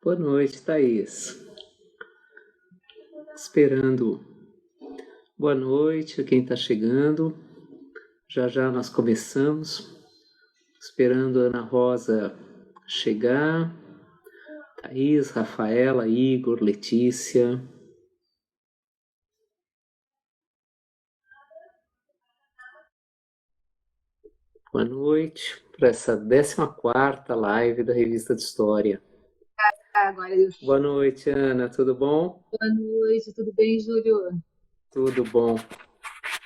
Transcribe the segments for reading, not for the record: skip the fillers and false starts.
Boa noite, Thaís. Esperando. Boa noite a quem está chegando. Já já nós começamos. Esperando a Ana Rosa chegar. Thaís, Rafaela, Igor, Letícia. Boa noite para essa 14ª live da Revista de História. Agora eu... Boa noite, Ana. Tudo bom? Boa noite, tudo bem, Júlio? Tudo bom.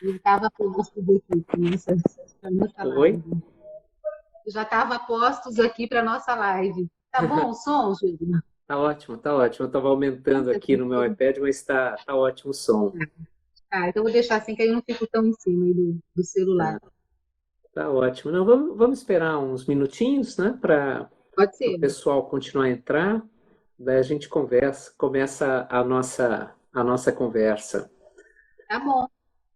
Eu estava postos aqui para nossa Oi? live. Eu já estava postos aqui para nossa live. Tá bom o som, Júlio? Tá ótimo, tá ótimo. Eu estava aumentando aqui no meu iPad, mas tá ótimo o som. Então vou deixar assim que aí eu não fico tão em cima aí do celular. Tá ótimo. Não, vamos esperar uns minutinhos, né, para Pode o ser. pessoal continuar a entrar. Daí a gente começa a nossa conversa. Tá bom.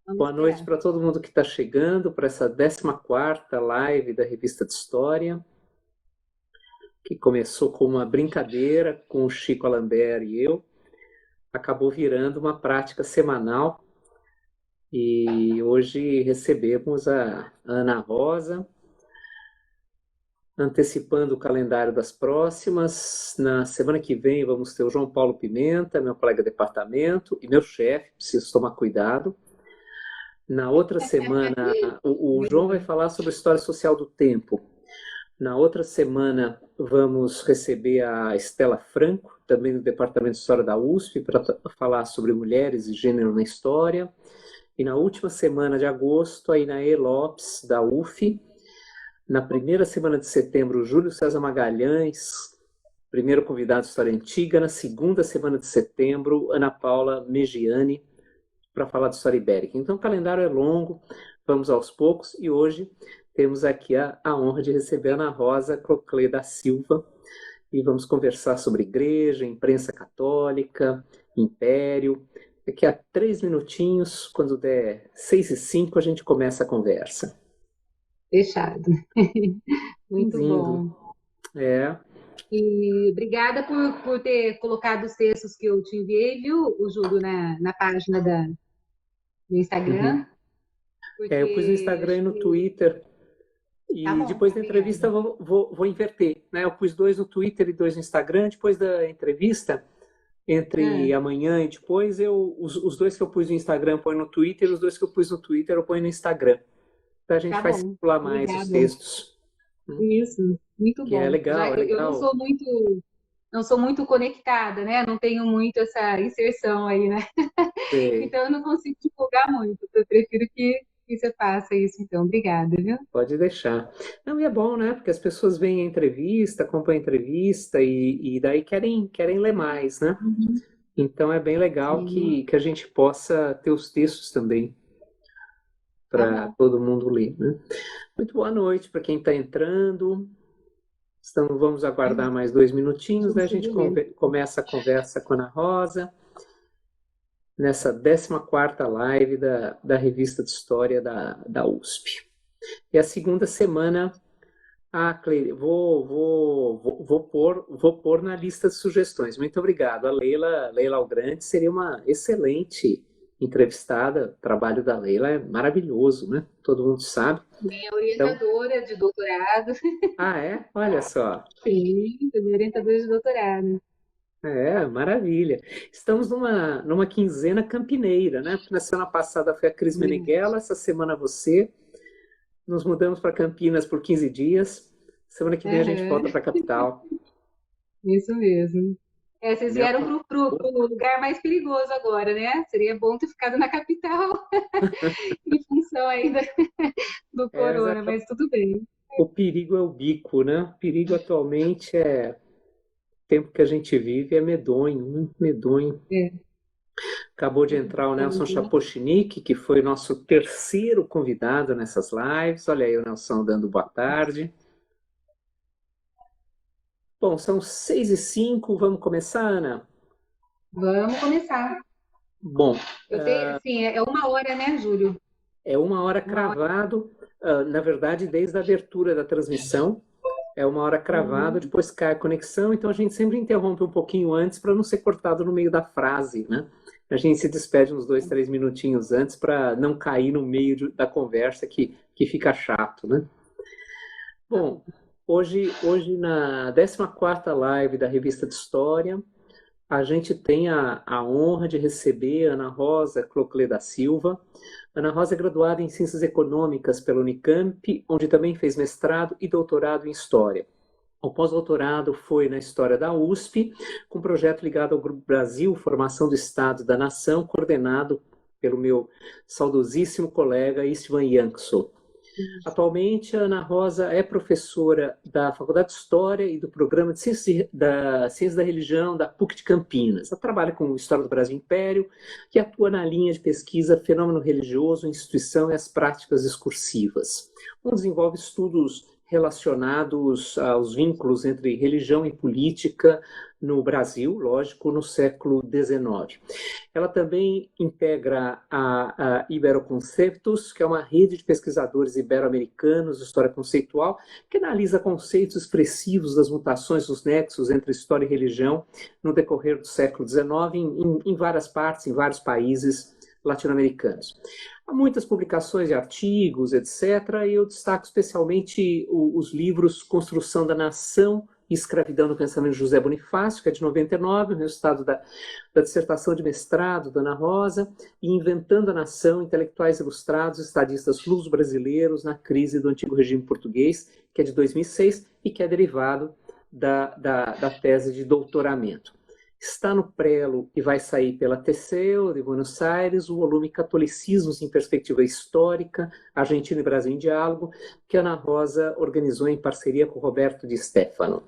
Vamos Boa noite esperar. para todo mundo que está chegando para essa 14ª live da Revista de História, que começou com uma brincadeira com o Chico Alambert e eu, acabou virando uma prática semanal. E hoje recebemos a Ana Rosa, antecipando o calendário das próximas. Na semana que vem vamos ter o João Paulo Pimenta, meu colega de departamento e meu chefe, preciso tomar cuidado. Na outra semana, o João vai falar sobre a história social do tempo. Na outra semana, vamos receber a Estela Franco, também do Departamento de História da USP, para falar sobre mulheres e gênero na história. E na última semana de agosto, a Inaê Lopes, da UF. Na primeira semana de setembro, Júlio César Magalhães, primeiro convidado de História Antiga. Na segunda semana de setembro, Ana Paula Megiani, para falar de História Ibérica. Então, o calendário é longo, vamos aos poucos. E hoje temos aqui a honra de receber a Ana Rosa Cloclé da Silva. E vamos conversar sobre igreja, imprensa católica, império. Daqui a 3 minutinhos, quando der 6h05, a gente começa a conversa. Fechado. Muito Lindo. bom. É. E obrigada por ter colocado os textos que eu te enviei, viu, o Júlio, na página do Instagram. Eu pus no Instagram e no Twitter. E Tá bom, depois da entrevista vou inverter, né? Eu pus 2 no Twitter e 2 no Instagram. Depois da entrevista, entre amanhã e depois, os 2 que eu pus no Instagram eu ponho no Twitter, e os 2 que eu pus no Twitter eu ponho no Instagram. Então a gente vai circular mais os textos. Isso, muito Que bom. é legal, é Eu legal. não sou muito conectada, né? Não tenho muito essa inserção aí, né? Então eu não consigo divulgar muito. Eu prefiro que você faça isso, então. Obrigada, viu? Pode deixar. Não, e é bom, né? Porque as pessoas veem a entrevista, acompanham a entrevista e daí querem ler mais, né? Então é bem legal que a gente possa ter os textos também para todo mundo ler, né? Muito boa noite para quem está entrando. Vamos aguardar mais 2 minutinhos, daí a gente começa a conversa com a Ana Rosa, nessa 14ª live da Revista de História da USP. E a segunda semana, Cleide, vou pôr na lista de sugestões. Muito obrigado. A Leila Algrande seria uma excelente entrevistada. O trabalho da Leila é maravilhoso, né? Todo mundo sabe. Minha orientadora de doutorado. Ah, é? Olha só. Sim, minha orientadora de doutorado. É, maravilha. Estamos numa quinzena campineira, né? Porque na semana passada foi a Cris Meneghella, essa semana você. Nos mudamos para Campinas por 15 dias. Semana que vem a gente volta para a capital. Isso mesmo. Vocês vieram para o lugar mais perigoso agora, né? Seria bom ter ficado na capital, em função ainda do corona, mas tudo bem. O perigo é o bico, né? O perigo atualmente o tempo que a gente vive é medonho, né? Medonho. Acabou de entrar o Nelson Chapochinic, que foi o nosso terceiro convidado nessas lives. Olha aí o Nelson dando boa tarde. Bom, são 6h05, vamos começar, Ana? Vamos começar. Bom. Eu tenho, assim, é 1 hora, né, Júlio? É 1 hora cravado, na verdade, desde a abertura da transmissão. É uma hora cravada, Uhum. depois cai a conexão, então a gente sempre interrompe um pouquinho antes para não ser cortado no meio da frase, né? A gente se despede uns 2, 3 minutinhos antes para não cair no meio da conversa que fica chato, né? Tá Bom, bom. hoje na 14ª live da Revista de História, a gente tem a honra de receber a Ana Rosa Cloclé da Silva. Ana Rosa é graduada em Ciências Econômicas pela Unicamp, onde também fez mestrado e doutorado em História. O pós-doutorado foi na História da USP, com um projeto ligado ao Grupo Brasil, Formação do Estado e da Nação, coordenado pelo meu saudosíssimo colega Istvan Yankso. Atualmente, a Ana Rosa é professora da Faculdade de História e do Programa de Ciência da Religião da PUC de Campinas. Ela trabalha com História do Brasil Império e atua na linha de pesquisa Fenômeno Religioso, Instituição e as Práticas Discursivas, onde desenvolve estudos relacionados aos vínculos entre religião e política no Brasil, lógico, no século XIX. Ela também integra a Iberoconceptos, que é uma rede de pesquisadores ibero-americanos de história conceitual, que analisa conceitos expressivos das mutações dos nexos entre história e religião no decorrer do século XIX em várias partes, em vários países latino-americanos. Há muitas publicações de artigos, etc., e eu destaco especialmente os livros Construção da Nação e Escravidão no Pensamento de José Bonifácio, que é de 99, o resultado da dissertação de mestrado da Ana Rosa, e Inventando a Nação, Intelectuais Ilustrados, Estadistas Luso-Brasileiros na Crise do Antigo Regime Português, que é de 2006 e que é derivado da tese de doutoramento. Está no prelo e vai sair pela Teseu, de Buenos Aires, o volume Catolicismos em Perspectiva Histórica, Argentina e Brasil em Diálogo, que a Ana Rosa organizou em parceria com Roberto Di Stefano.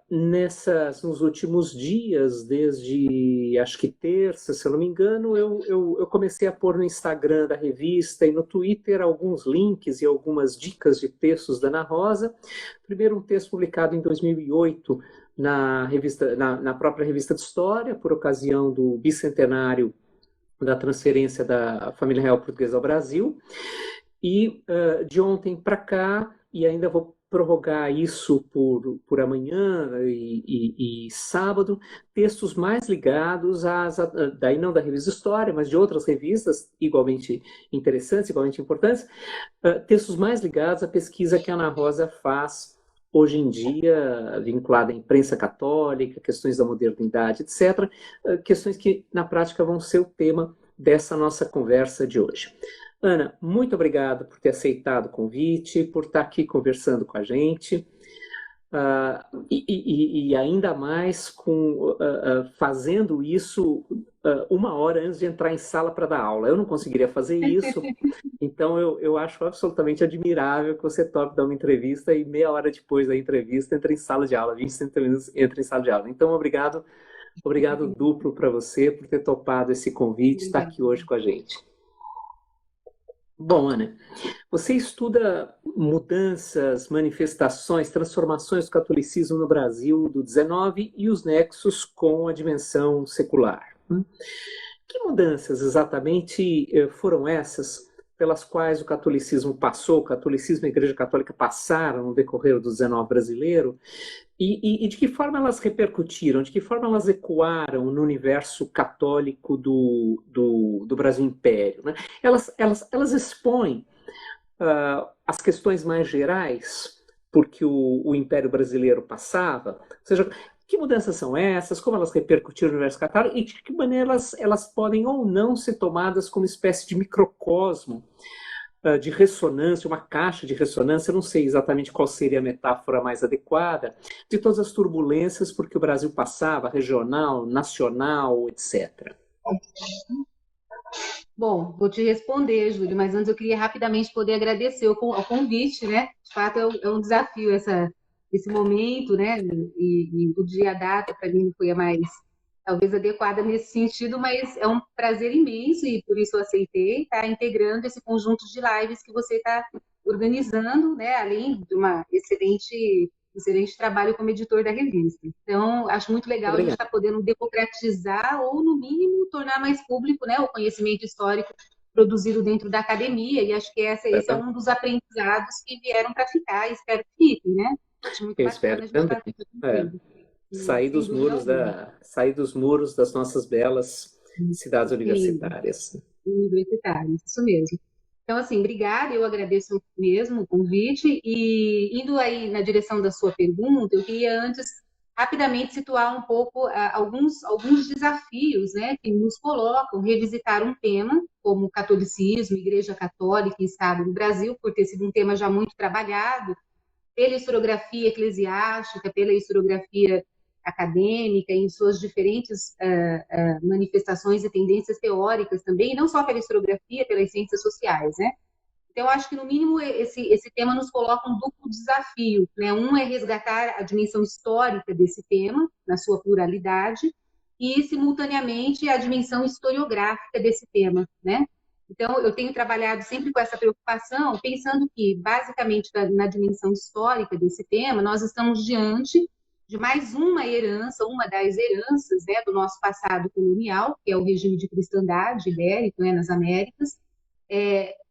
Nos últimos dias, desde acho que terça, se eu não me engano, eu comecei a pôr no Instagram da revista e no Twitter alguns links e algumas dicas de textos da Ana Rosa. Primeiro, um texto publicado em 2008 na própria Revista de História, por ocasião do bicentenário da transferência da família real portuguesa ao Brasil. E de ontem para cá, e ainda vou prorrogar isso por amanhã e sábado, textos mais ligados daí não da Revista de História, mas de outras revistas igualmente interessantes, igualmente importantes, textos mais ligados à pesquisa que a Ana Rosa faz hoje em dia, vinculada à imprensa católica, questões da modernidade, etc., questões que na prática vão ser o tema dessa nossa conversa de hoje. Ana, muito obrigado por ter aceitado o convite, por estar aqui conversando com a gente, e ainda mais fazendo isso 1 hora antes de entrar em sala para dar aula. Eu não conseguiria fazer isso, então eu acho absolutamente admirável que você tope dar uma entrevista e meia hora depois da entrevista entra em sala de aula, 25 minutos entra em sala de aula. Então, obrigado duplo para você por ter topado esse convite, estar aqui hoje com a gente. Bom, Ana, você estuda mudanças, manifestações, transformações do catolicismo no Brasil do XIX e os nexos com a dimensão secular. Que mudanças exatamente foram essas pelas quais o catolicismo passou, o catolicismo e a Igreja Católica passaram no decorrer do XIX brasileiro? E de que forma elas repercutiram, de que forma elas ecoaram no universo católico do Brasil Império, né? Elas expõem as questões mais gerais porque o Império Brasileiro passava, ou seja, que mudanças são essas, como elas repercutiram no universo católico e de que maneira elas podem ou não ser tomadas como espécie de microcosmo de ressonância, uma caixa de ressonância, eu não sei exatamente qual seria a metáfora mais adequada, de todas as turbulências por que o Brasil passava, regional, nacional, etc. Bom, vou te responder, Júlio, mas antes eu queria rapidamente poder agradecer ao convite, né? De fato, é um desafio esse momento, né? E o dia, a data, para mim, foi a mais, talvez, adequada nesse sentido, mas é um prazer imenso e por isso eu aceitei estar integrando esse conjunto de lives que você está organizando, né? Além de uma excelente trabalho como editor da revista. Então, acho muito legal a gente estar podendo democratizar ou, no mínimo, tornar mais público, né, o conhecimento histórico produzido dentro da academia, e acho que esse é um dos aprendizados que vieram para ficar, e espero que fiquem, né? Acho muito Eu bacana espero a gente também. estar discutindo, sem dúvida alguma. Sair dos muros das nossas belas cidades Que lindo. universitárias. Universitários, isso mesmo. Então, assim, obrigada, eu agradeço mesmo o convite, e indo aí na direção da sua pergunta, eu queria antes rapidamente situar um pouco alguns desafios, né, que nos colocam revisitar um tema como catolicismo, Igreja Católica e Estado no Brasil, por ter sido um tema já muito trabalhado pela historiografia eclesiástica, pela historiografia acadêmica, em suas diferentes manifestações e tendências teóricas também, e não só pela historiografia, pelas ciências sociais, né? Então, acho que, no mínimo, esse tema nos coloca um duplo desafio, né? Um é resgatar a dimensão histórica desse tema, na sua pluralidade, e, simultaneamente, a dimensão historiográfica desse tema, né? Então, eu tenho trabalhado sempre com essa preocupação, pensando que, basicamente, na dimensão histórica desse tema, nós estamos diante de mais uma herança, uma das heranças, né, do nosso passado colonial, que é o regime de cristandade ibérico, né, nas Américas,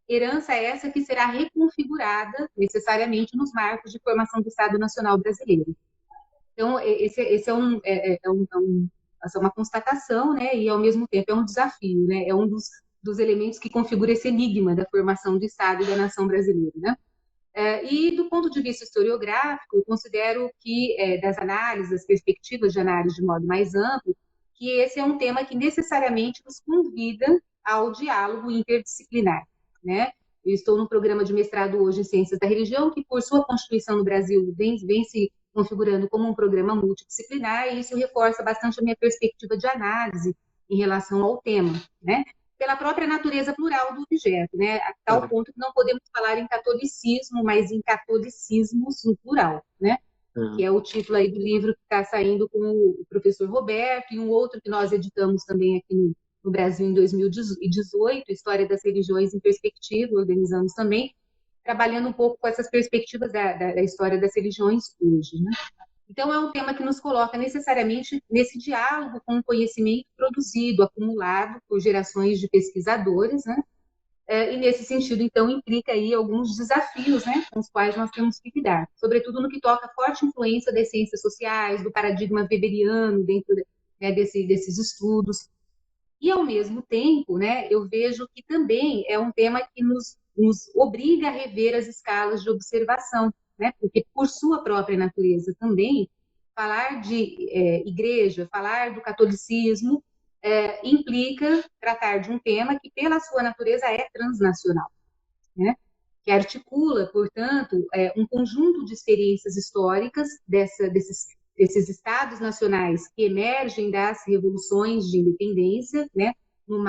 herança essa que será reconfigurada necessariamente nos marcos de formação do Estado Nacional Brasileiro. Então, essa é uma constatação, né, e, ao mesmo tempo, é um desafio, né, é um dos elementos que configura esse enigma da formação do Estado e da nação brasileira, né? E, do ponto de vista historiográfico, eu considero que, das análises, das perspectivas de análise de modo mais amplo, que esse é um tema que necessariamente nos convida ao diálogo interdisciplinar, né? Eu estou no programa de mestrado hoje em Ciências da Religião, que, por sua constituição no Brasil, vem se configurando como um programa multidisciplinar, e isso reforça bastante a minha perspectiva de análise em relação ao tema, né? Pela própria natureza plural do objeto, né? A tal ponto que não podemos falar em catolicismo, mas em catolicismos no plural, né? Que é o título aí do livro que está saindo com o professor Roberto, e um outro que nós editamos também aqui no Brasil em 2018, História das Religiões em Perspectiva, organizamos também, trabalhando um pouco com essas perspectivas da história das religiões hoje, né? Então, é um tema que nos coloca necessariamente nesse diálogo com o conhecimento produzido, acumulado por gerações de pesquisadores, né? E, nesse sentido, então, implica aí alguns desafios, né, com os quais nós temos que lidar, sobretudo no que toca à forte influência das ciências sociais, do paradigma weberiano dentro, né, desses estudos. E, ao mesmo tempo, né, eu vejo que também é um tema que nos obriga a rever as escalas de observação, né, porque, por sua própria natureza também, falar de igreja, falar do catolicismo, implica tratar de um tema que, pela sua natureza, é transnacional, né, que articula, portanto, um conjunto de experiências históricas desses estados nacionais que emergem das revoluções de independência, né, no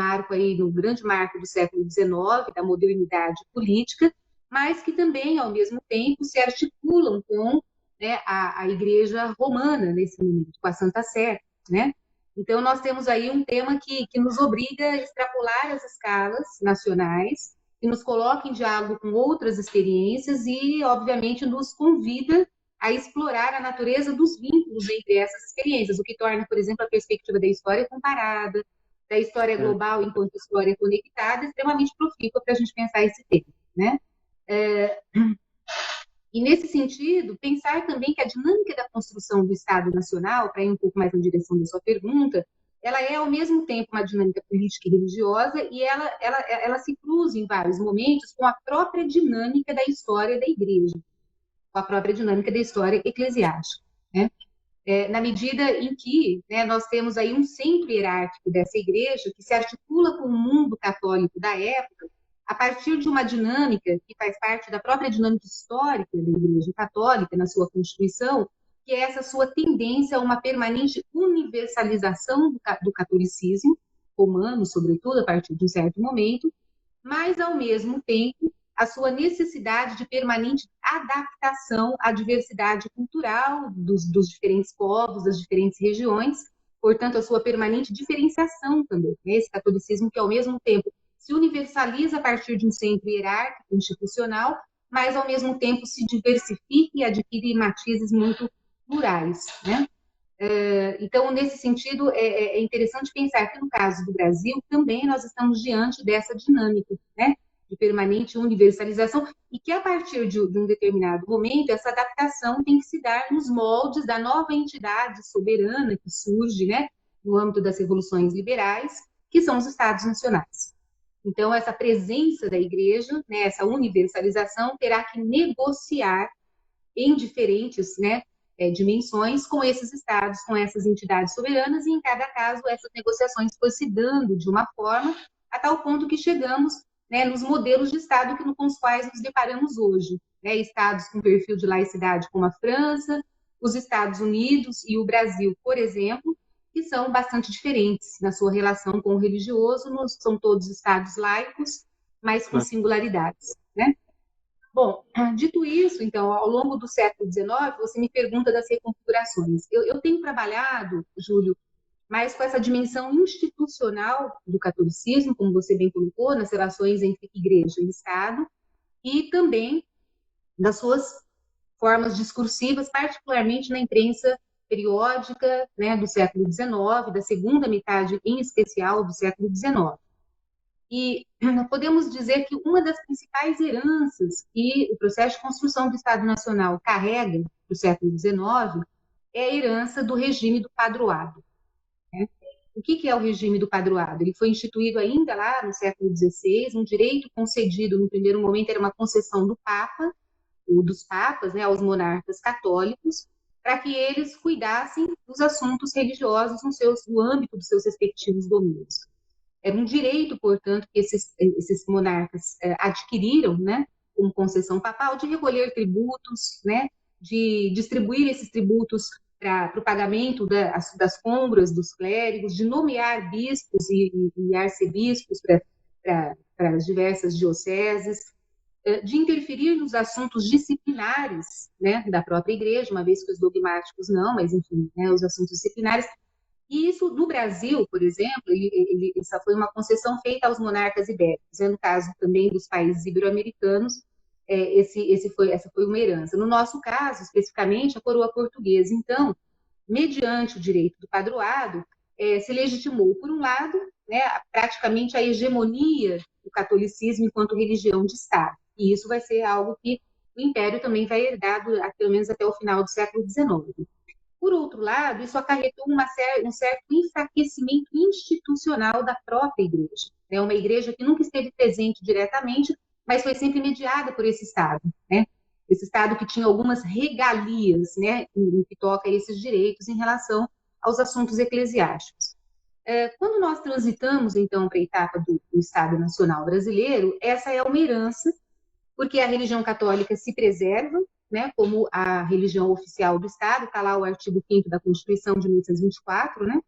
grande marco do século XIX, da modernidade política, mas que também, ao mesmo tempo, se articulam com, né, a Igreja Romana, nesse momento, com a Santa Sé, né? Então, nós temos aí um tema que nos obriga a extrapolar as escalas nacionais, que nos coloca em diálogo com outras experiências e, obviamente, nos convida a explorar a natureza dos vínculos entre essas experiências, o que torna, por exemplo, a perspectiva da história comparada, da história global enquanto história conectada, extremamente profícua para a gente pensar esse tema, né? E, nesse sentido, pensar também que a dinâmica da construção do Estado Nacional, para ir um pouco mais na direção da sua pergunta, ela é, ao mesmo tempo, uma dinâmica política e religiosa, e ela se cruza, em vários momentos, com a própria dinâmica da história da Igreja, com a própria dinâmica da história eclesiástica, né? Na medida em que, né, nós temos aí um centro hierárquico dessa Igreja que se articula com o mundo católico da época, a partir de uma dinâmica que faz parte da própria dinâmica histórica da Igreja Católica, na sua Constituição, que é essa sua tendência a uma permanente universalização do catolicismo romano, sobretudo, a partir de um certo momento, mas, ao mesmo tempo, a sua necessidade de permanente adaptação à diversidade cultural dos diferentes povos, das diferentes regiões, portanto, a sua permanente diferenciação também, né? Esse catolicismo que, ao mesmo tempo, se universaliza a partir de um centro hierárquico, institucional, mas, ao mesmo tempo, se diversifica e adquire matizes muito plurais, né? Então, nesse sentido, é interessante pensar que, no caso do Brasil, também nós estamos diante dessa dinâmica, né, de permanente universalização, e que, a partir de um determinado momento, essa adaptação tem que se dar nos moldes da nova entidade soberana que surge, né, no âmbito das revoluções liberais, que são os Estados nacionais. Então, essa presença da Igreja, né, essa universalização, terá que negociar em diferentes, né, dimensões com esses estados, com essas entidades soberanas, e em cada caso essas negociações foram se dando de uma forma a tal ponto que chegamos, né, nos modelos de estado com os quais nos deparamos hoje, né, estados com perfil de laicidade como a França, os Estados Unidos e o Brasil, por exemplo, que são bastante diferentes na sua relação com o religioso, são todos estados laicos, mas com singularidades, né? Bom, dito isso, então, ao longo do século XIX, você me pergunta das reconfigurações. Eu tenho trabalhado, Júlio, mais com essa dimensão institucional do catolicismo, como você bem colocou, nas relações entre igreja e Estado, e também das suas formas discursivas, particularmente na imprensa periódica, né, do século XIX, da segunda metade, em especial, do século XIX. E podemos dizer que uma das principais heranças que o processo de construção do Estado Nacional carrega do século XIX é a herança do regime do padroado, né? O que é o regime do padroado? Ele foi instituído ainda lá no século XVI, um direito concedido, no primeiro momento, era uma concessão do Papa, ou dos papas, né, aos monarcas católicos, para que eles cuidassem dos assuntos religiosos no âmbito dos seus respectivos domínios. Era um direito, portanto, que esses monarcas adquiriram, né, como concessão papal, de recolher tributos, né, de distribuir esses tributos para o pagamento das compras dos clérigos, de nomear bispos e arcebispos para as diversas dioceses, de interferir nos assuntos disciplinares, né, da própria igreja, uma vez que os dogmáticos não, mas, enfim, né, os assuntos disciplinares. E isso, no Brasil, por exemplo, essa foi uma concessão feita aos monarcas ibéricos, no caso também dos países ibero-americanos, essa foi uma herança. No nosso caso, especificamente, a coroa portuguesa. Então, mediante o direito do padroado, se legitimou, por um lado, né, praticamente a hegemonia do catolicismo enquanto religião de Estado. E isso vai ser algo que o Império também vai herdar, pelo menos até o final do século XIX. Por outro lado, isso acarretou um certo enfraquecimento institucional da própria igreja. É uma igreja que nunca esteve presente diretamente, mas foi sempre mediada por esse Estado, né? Esse Estado que tinha algumas regalias, né, no que toca a esses direitos em relação aos assuntos eclesiásticos. Quando nós transitamos, então, para a etapa do Estado Nacional Brasileiro, essa é uma herança, porque a religião católica se preserva, né, como a religião oficial do Estado, está lá o artigo 5º da Constituição de 1824, né?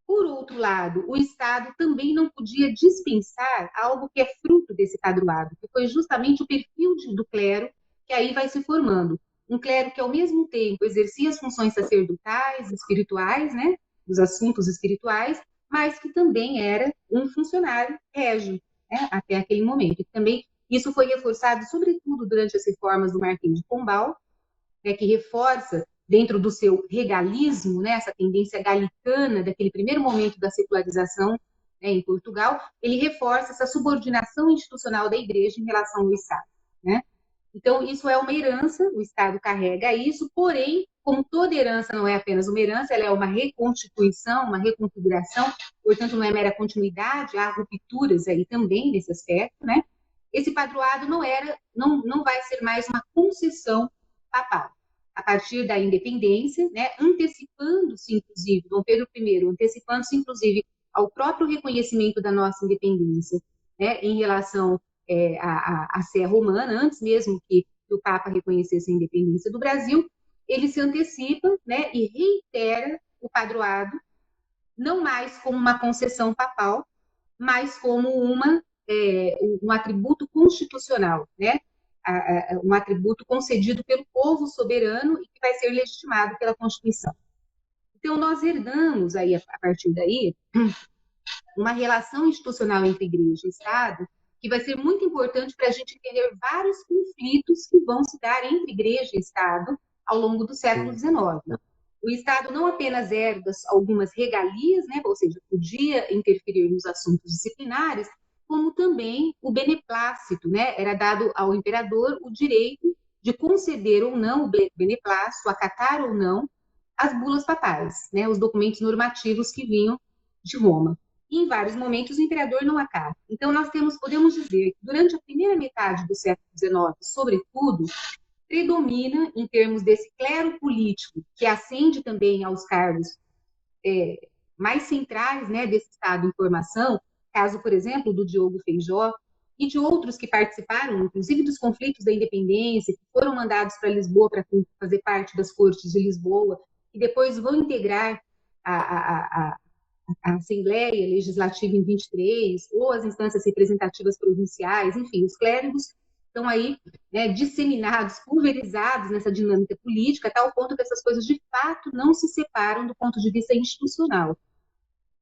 Por outro lado, o Estado também não podia dispensar algo que é fruto desse padroado, que foi justamente o perfil do clero que aí vai se formando. Um clero que, ao mesmo tempo, exercia as funções sacerdotais, espirituais, né, os assuntos espirituais, mas que também era um funcionário régio, né, até aquele momento. E também isso foi reforçado, sobretudo, durante as reformas do Marquês de Pombal, né, que reforça, dentro do seu regalismo, né, essa tendência galicana daquele primeiro momento da secularização, né, em Portugal, ele reforça essa subordinação institucional da Igreja em relação ao Estado, né? Então, isso é uma herança, o Estado carrega isso, porém, como toda herança não é apenas uma herança, ela é uma reconstituição, uma reconfiguração, portanto, não é mera continuidade, há rupturas aí também nesse aspecto, né? Esse padroado não vai ser mais uma concessão papal. A partir da independência, né, antecipando-se, inclusive, Dom Pedro I, antecipando-se, inclusive, ao próprio reconhecimento da nossa independência, né, em relação à Sé Romana, antes mesmo que o Papa reconhecesse a independência do Brasil, ele se antecipa, né, e reitera o padroado, não mais como uma concessão papal, mas como um atributo constitucional, né? Um atributo concedido pelo povo soberano e que vai ser legitimado pela Constituição. Então, nós herdamos aí, a partir daí, uma relação institucional entre igreja e Estado que vai ser muito importante para a gente entender vários conflitos que vão se dar entre igreja e Estado ao longo do século XIX. o Estado não apenas herda algumas regalias, né, ou seja, podia interferir nos assuntos disciplinares, como também o beneplácito, né, era dado ao imperador o direito de conceder ou não o beneplácito, acatar ou não as bulas papais, né, os documentos normativos que vinham de Roma. E em vários momentos o imperador não acata. Então nós podemos dizer que durante a primeira metade do século XIX, sobretudo, predomina em termos desse clero político que ascende também aos cargos mais centrais, né, desse Estado em formação, caso, por exemplo, do Diogo Feijó e de outros que participaram, inclusive dos conflitos da independência, que foram mandados para Lisboa para fazer parte das cortes de Lisboa, e depois vão integrar a Assembleia Legislativa em 23, ou as instâncias representativas provinciais, enfim, os clérigos estão aí, né, disseminados, pulverizados nessa dinâmica política, a tal ponto que essas coisas de fato não se separam do ponto de vista institucional.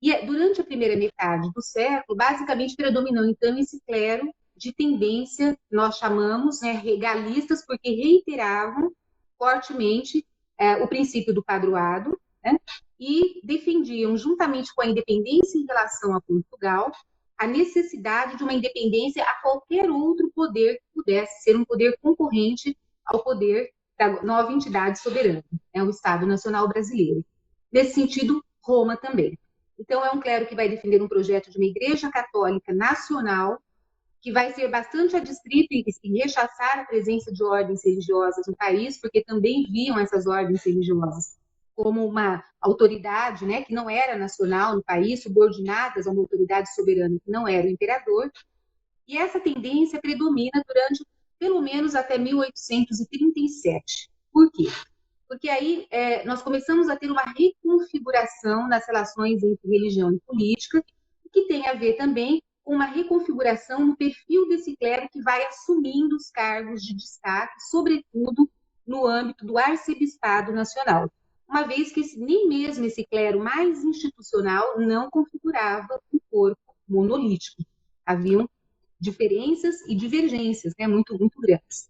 E durante a primeira metade do século, basicamente predominou então esse clero de tendência, nós chamamos, né, regalistas, porque reiteravam fortemente o princípio do padroado, né, e defendiam, juntamente com a independência em relação a Portugal, a necessidade de uma independência a qualquer outro poder que pudesse ser um poder concorrente ao poder da nova entidade soberana, o Estado Nacional Brasileiro. Nesse sentido, Roma também. Então, é um clero que vai defender um projeto de uma igreja católica nacional, que vai ser bastante adstrito em rechaçar a presença de ordens religiosas no país, porque também viam essas ordens religiosas como uma autoridade, né, que não era nacional no país, subordinadas a uma autoridade soberana que não era o imperador. E essa tendência predomina durante, pelo menos, até 1837. Por quê? Porque aí nós começamos a ter uma reconfiguração das relações entre religião e política, que tem a ver também com uma reconfiguração no perfil desse clero que vai assumindo os cargos de destaque, sobretudo no âmbito do arcebispado nacional, uma vez que nem mesmo esse clero mais institucional não configurava um corpo monolítico. Haviam diferenças e divergências, né, muito grandes.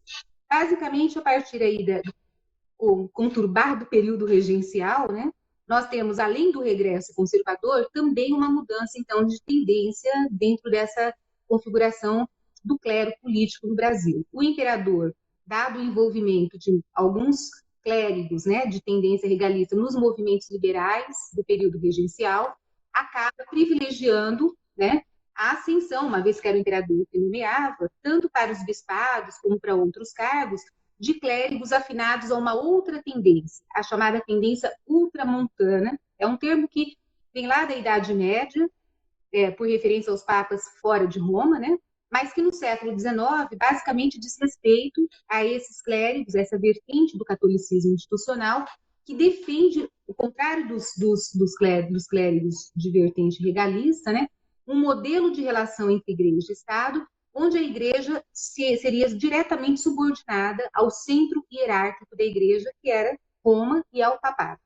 Basicamente, a partir aí do conturbado período regencial, né, nós temos, além do regresso conservador, também uma mudança, então, de tendência dentro dessa configuração do clero político no Brasil. O imperador, dado o envolvimento de alguns clérigos, né, de tendência regalista nos movimentos liberais do período regencial, acaba privilegiando, né, a ascensão, uma vez que era o imperador que nomeava, tanto para os bispados como para outros cargos, de clérigos afinados a uma outra tendência, a chamada tendência ultramontana. É um termo que vem lá da Idade Média, por referência aos papas fora de Roma, né? Mas que no século XIX, basicamente diz respeito a esses clérigos, essa vertente do catolicismo institucional, que defende, o contrário dos clérigos de vertente regalista, né? Um modelo de relação entre igreja e Estado, onde a igreja seria diretamente subordinada ao centro hierárquico da igreja, que era Roma, e ao papado.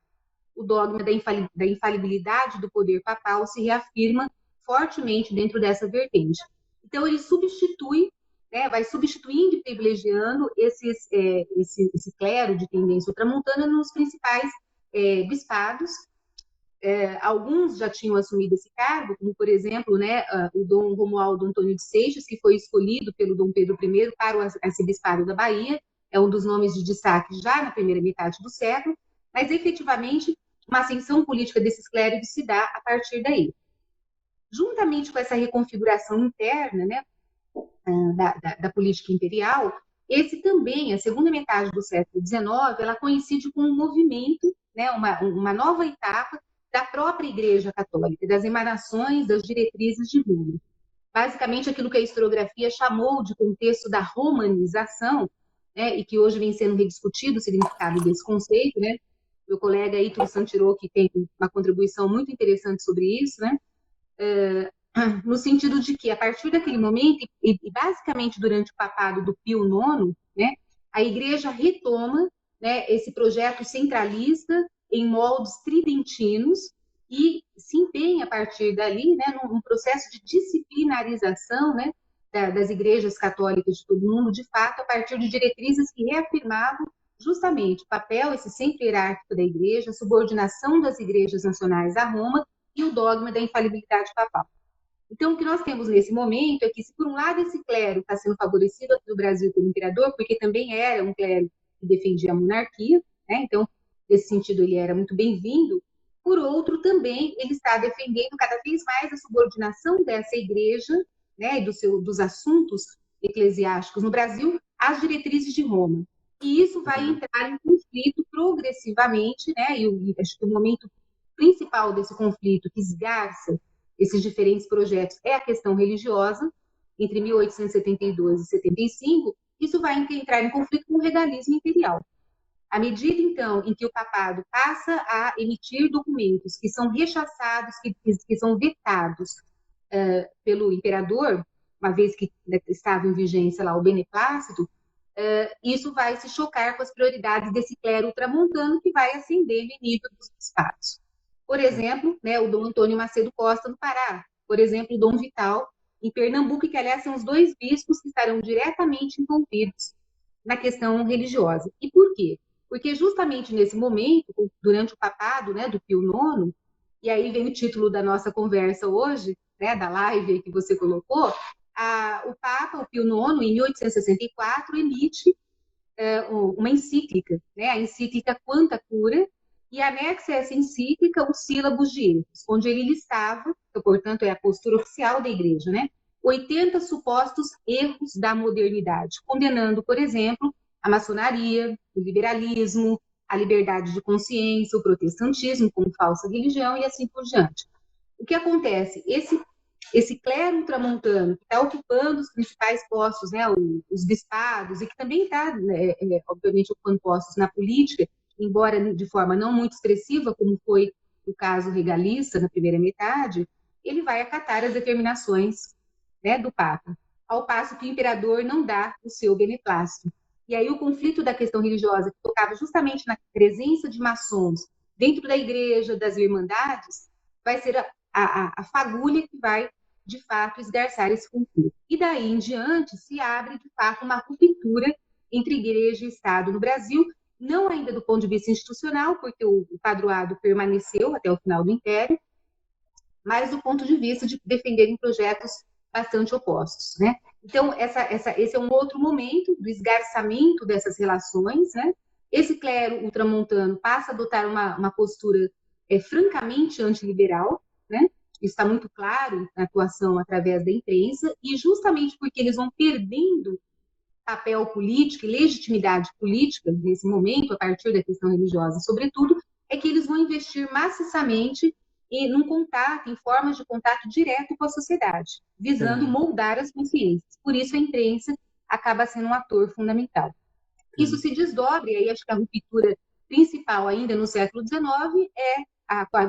O dogma da infalibilidade do poder papal se reafirma fortemente dentro dessa vertente. Então, ele substitui, né, vai substituindo e privilegiando esse clero de tendência ultramontana nos principais bispados. Alguns já tinham assumido esse cargo, como, por exemplo, né, o Dom Romualdo Antônio de Seixas, que foi escolhido pelo Dom Pedro I para o arcebispado da Bahia, é um dos nomes de destaque já na primeira metade do século, mas, efetivamente, uma ascensão política desses clérigos se dá a partir daí. Juntamente com essa reconfiguração interna, né, da política imperial, esse também, a segunda metade do século XIX, ela coincide com um movimento, né, uma nova etapa da própria Igreja Católica, das emanações, das diretrizes de Roma. Basicamente, aquilo que a historiografia chamou de contexto da romanização, né, e que hoje vem sendo rediscutido o significado desse conceito, né? Meu colega Ítalo Santirò, que tem uma contribuição muito interessante sobre isso, né? No sentido de que, a partir daquele momento, e basicamente durante o papado do Pio IX, né, a Igreja retoma, né, esse projeto centralista em moldes tridentinos e se empenha, a partir dali, né, num processo de disciplinarização, né, das igrejas católicas de todo o mundo, de fato, a partir de diretrizes que reafirmavam justamente o papel, esse centro hierárquico da igreja, a subordinação das igrejas nacionais a Roma e o dogma da infalibilidade papal. Então, o que nós temos nesse momento é que, se por um lado esse clero está sendo favorecido aqui no Brasil pelo imperador, porque também era um clero que defendia a monarquia, né? Então, nesse sentido, ele era muito bem-vindo. Por outro, também, ele está defendendo cada vez mais a subordinação dessa igreja, né, e dos assuntos eclesiásticos no Brasil às diretrizes de Roma. E isso vai entrar em conflito progressivamente, né, e acho que o momento principal desse conflito que esgarça esses diferentes projetos é a questão religiosa, entre 1872 e 75, isso vai entrar em conflito com o regalismo imperial. À medida, então, em que o papado passa a emitir documentos que são rechaçados, que são vetados pelo imperador, uma vez que estava em vigência lá o beneplácito, isso vai se chocar com as prioridades desse clero ultramontano que vai ascender no nível dos bispados. Por exemplo, né, o Dom Antônio Macedo Costa, no Pará. Por exemplo, o Dom Vital, em Pernambuco, que, aliás, são os dois bispos que estarão diretamente envolvidos na questão religiosa. E por quê? Porque justamente nesse momento, durante o papado, né, do Pio IX, e aí vem o título da nossa conversa hoje, né, da live que você colocou, o Papa, o Pio IX, em 1864, emite uma encíclica, né, a encíclica Quanta Cura, e anexa a essa encíclica os sílabos de erros, onde ele listava, que, portanto, é a postura oficial da Igreja, né, 80 supostos erros da modernidade, condenando, por exemplo, a maçonaria, o liberalismo, a liberdade de consciência, o protestantismo como falsa religião e assim por diante. O que acontece? Esse clero ultramontano que está ocupando os principais postos, né, os bispados, e que também está, obviamente, ocupando postos na política, embora de forma não muito expressiva, como foi o caso regalista na primeira metade, ele vai acatar as determinações, né, do Papa, ao passo que o imperador não dá o seu beneplácito. E aí o conflito da questão religiosa, que tocava justamente na presença de maçons dentro da igreja, das irmandades, vai ser a fagulha que vai, de fato, esgarçar esse conflito. E daí em diante se abre, de fato, uma ruptura entre igreja e Estado no Brasil, não ainda do ponto de vista institucional, porque o padroado permaneceu até o final do Império, mas do ponto de vista de defenderem projetos bastante opostos, né? Então, esse é um outro momento do esgarçamento dessas relações, né? Esse clero ultramontano passa a adotar uma postura francamente antiliberal, né? Isso está muito claro na atuação através da imprensa, e justamente porque eles vão perdendo papel político e legitimidade política nesse momento, a partir da questão religiosa, sobretudo, é que eles vão investir maciçamente num contato, em formas de contato direto com a sociedade, visando moldar as consciências. Por isso a imprensa acaba sendo um ator fundamental. Isso se desdobra, e aí acho que a ruptura principal ainda no século XIX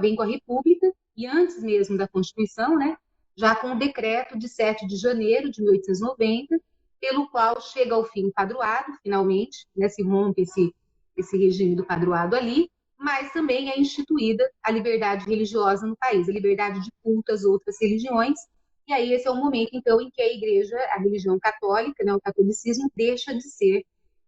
vem com a República, e antes mesmo da Constituição, né, já com o decreto de 7 de janeiro de 1890, pelo qual chega ao fim o padroado, finalmente, né, se rompe esse regime do padroado ali, mas também é instituída a liberdade religiosa no país, a liberdade de culto às outras religiões, e aí esse é o momento, então, em que a igreja, a religião católica, né, o catolicismo, deixa de ser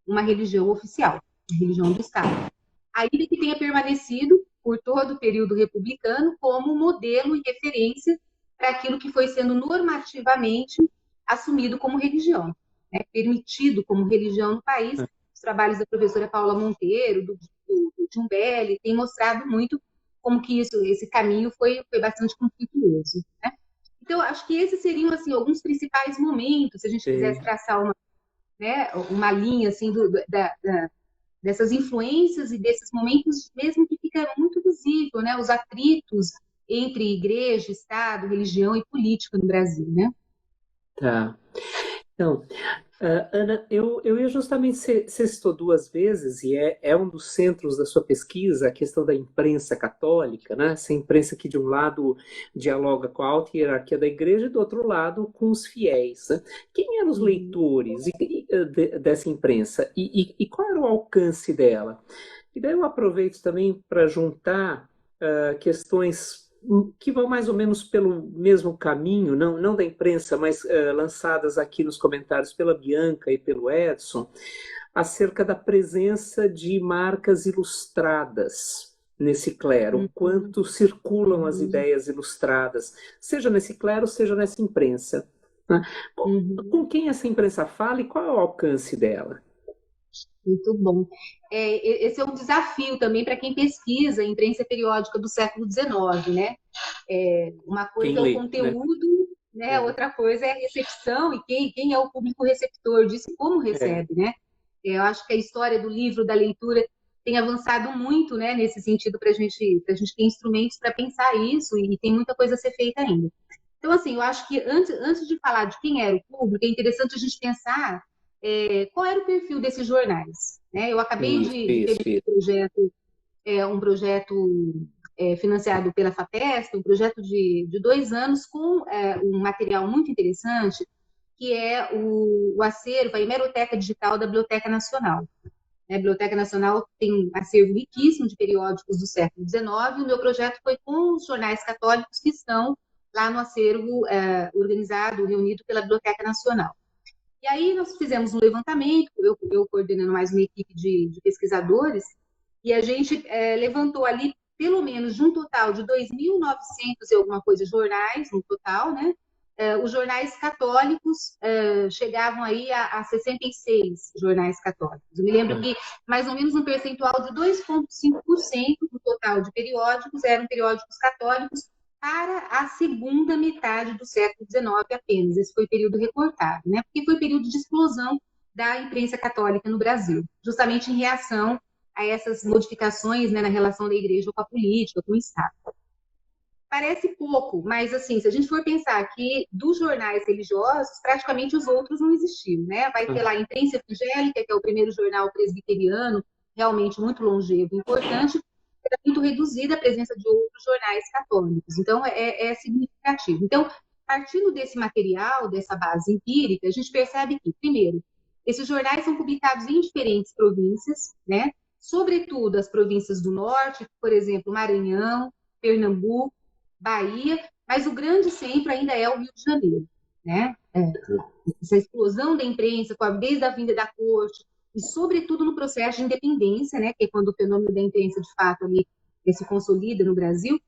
uma religião oficial, uma religião do Estado. Ainda que tenha permanecido, por todo o período republicano, como modelo e referência para aquilo que foi sendo normativamente assumido como religião, né, permitido como religião no país. Os trabalhos da professora Paula Monteiro, do Jumbelli, têm mostrado muito como que esse caminho foi bastante conflituoso, né? Então, acho que esses seriam assim, alguns principais momentos, se a gente quisesse traçar uma linha assim, dessas influências e desses momentos mesmo que fica muito visível, né, os atritos entre igreja, Estado, religião e política no Brasil, né? Tá. Então, Ana, eu ia justamente, você citou duas vezes, e é um dos centros da sua pesquisa, a questão da imprensa católica, né? Essa imprensa que, de um lado, dialoga com a alta hierarquia da igreja, e, do outro lado, com os fiéis, né? Quem eram os leitores dessa imprensa? E qual era o alcance dela? E daí eu aproveito também para juntar questões que vão mais ou menos pelo mesmo caminho, não da imprensa, mas lançadas aqui nos comentários pela Bianca e pelo Edson, acerca da presença de marcas ilustradas nesse clero, o quanto circulam as ideias ilustradas, seja nesse clero, seja nessa imprensa. Né? Com quem essa imprensa fala e qual é o alcance dela? Muito bom. Esse é um desafio também para quem pesquisa a imprensa periódica do século XIX, né? Uma coisa é o conteúdo, né? Outra coisa é a recepção e quem é o público receptor disso e como recebe, né? Eu acho que a história do livro, da leitura, tem avançado muito, né, nesse sentido para a gente ter instrumentos para pensar isso e tem muita coisa a ser feita ainda. Então, assim, eu acho que antes de falar de quem era o público, é interessante a gente pensar qual era o perfil desses jornais. Né? Eu acabei de ter um projeto financiado pela FAPESP, um projeto de 2 anos com um material muito interessante, que é o acervo, a hemeroteca digital da Biblioteca Nacional. A Biblioteca Nacional tem um acervo riquíssimo de periódicos do século XIX, e o meu projeto foi com os jornais católicos que estão lá no acervo organizado, reunido pela Biblioteca Nacional. E aí nós fizemos um levantamento, eu coordenando mais uma equipe de pesquisadores, e a gente levantou ali pelo menos de um total de 2.900 e alguma coisa jornais, no total, né? Os jornais católicos chegavam aí a 66 jornais católicos. Eu me lembro que mais ou menos um percentual de 2,5% do total de periódicos eram periódicos católicos para a segunda metade do século XIX apenas. Esse foi o período recortado, né? Porque foi o período de explosão da imprensa católica no Brasil, justamente em reação a essas modificações, né, na relação da igreja com a política, com o Estado. Parece pouco, mas assim, se a gente for pensar que dos jornais religiosos, praticamente os outros não existiam, né? Vai ter lá a Imprensa Evangélica, que é o primeiro jornal presbiteriano, realmente muito longevo e importante, era muito reduzida a presença de outros jornais católicos. Então, é significativo. Então, partindo desse material, dessa base empírica, a gente percebe que, primeiro, esses jornais são publicados em diferentes províncias, né? Sobretudo as províncias do norte, por exemplo, Maranhão, Pernambuco, Bahia, mas o grande centro ainda é o Rio de Janeiro, né? Essa explosão da imprensa, desde a vinda da corte, e sobretudo no processo de independência, né? Que é quando o fenômeno da imprensa, de fato, ali, se consolida no Brasil,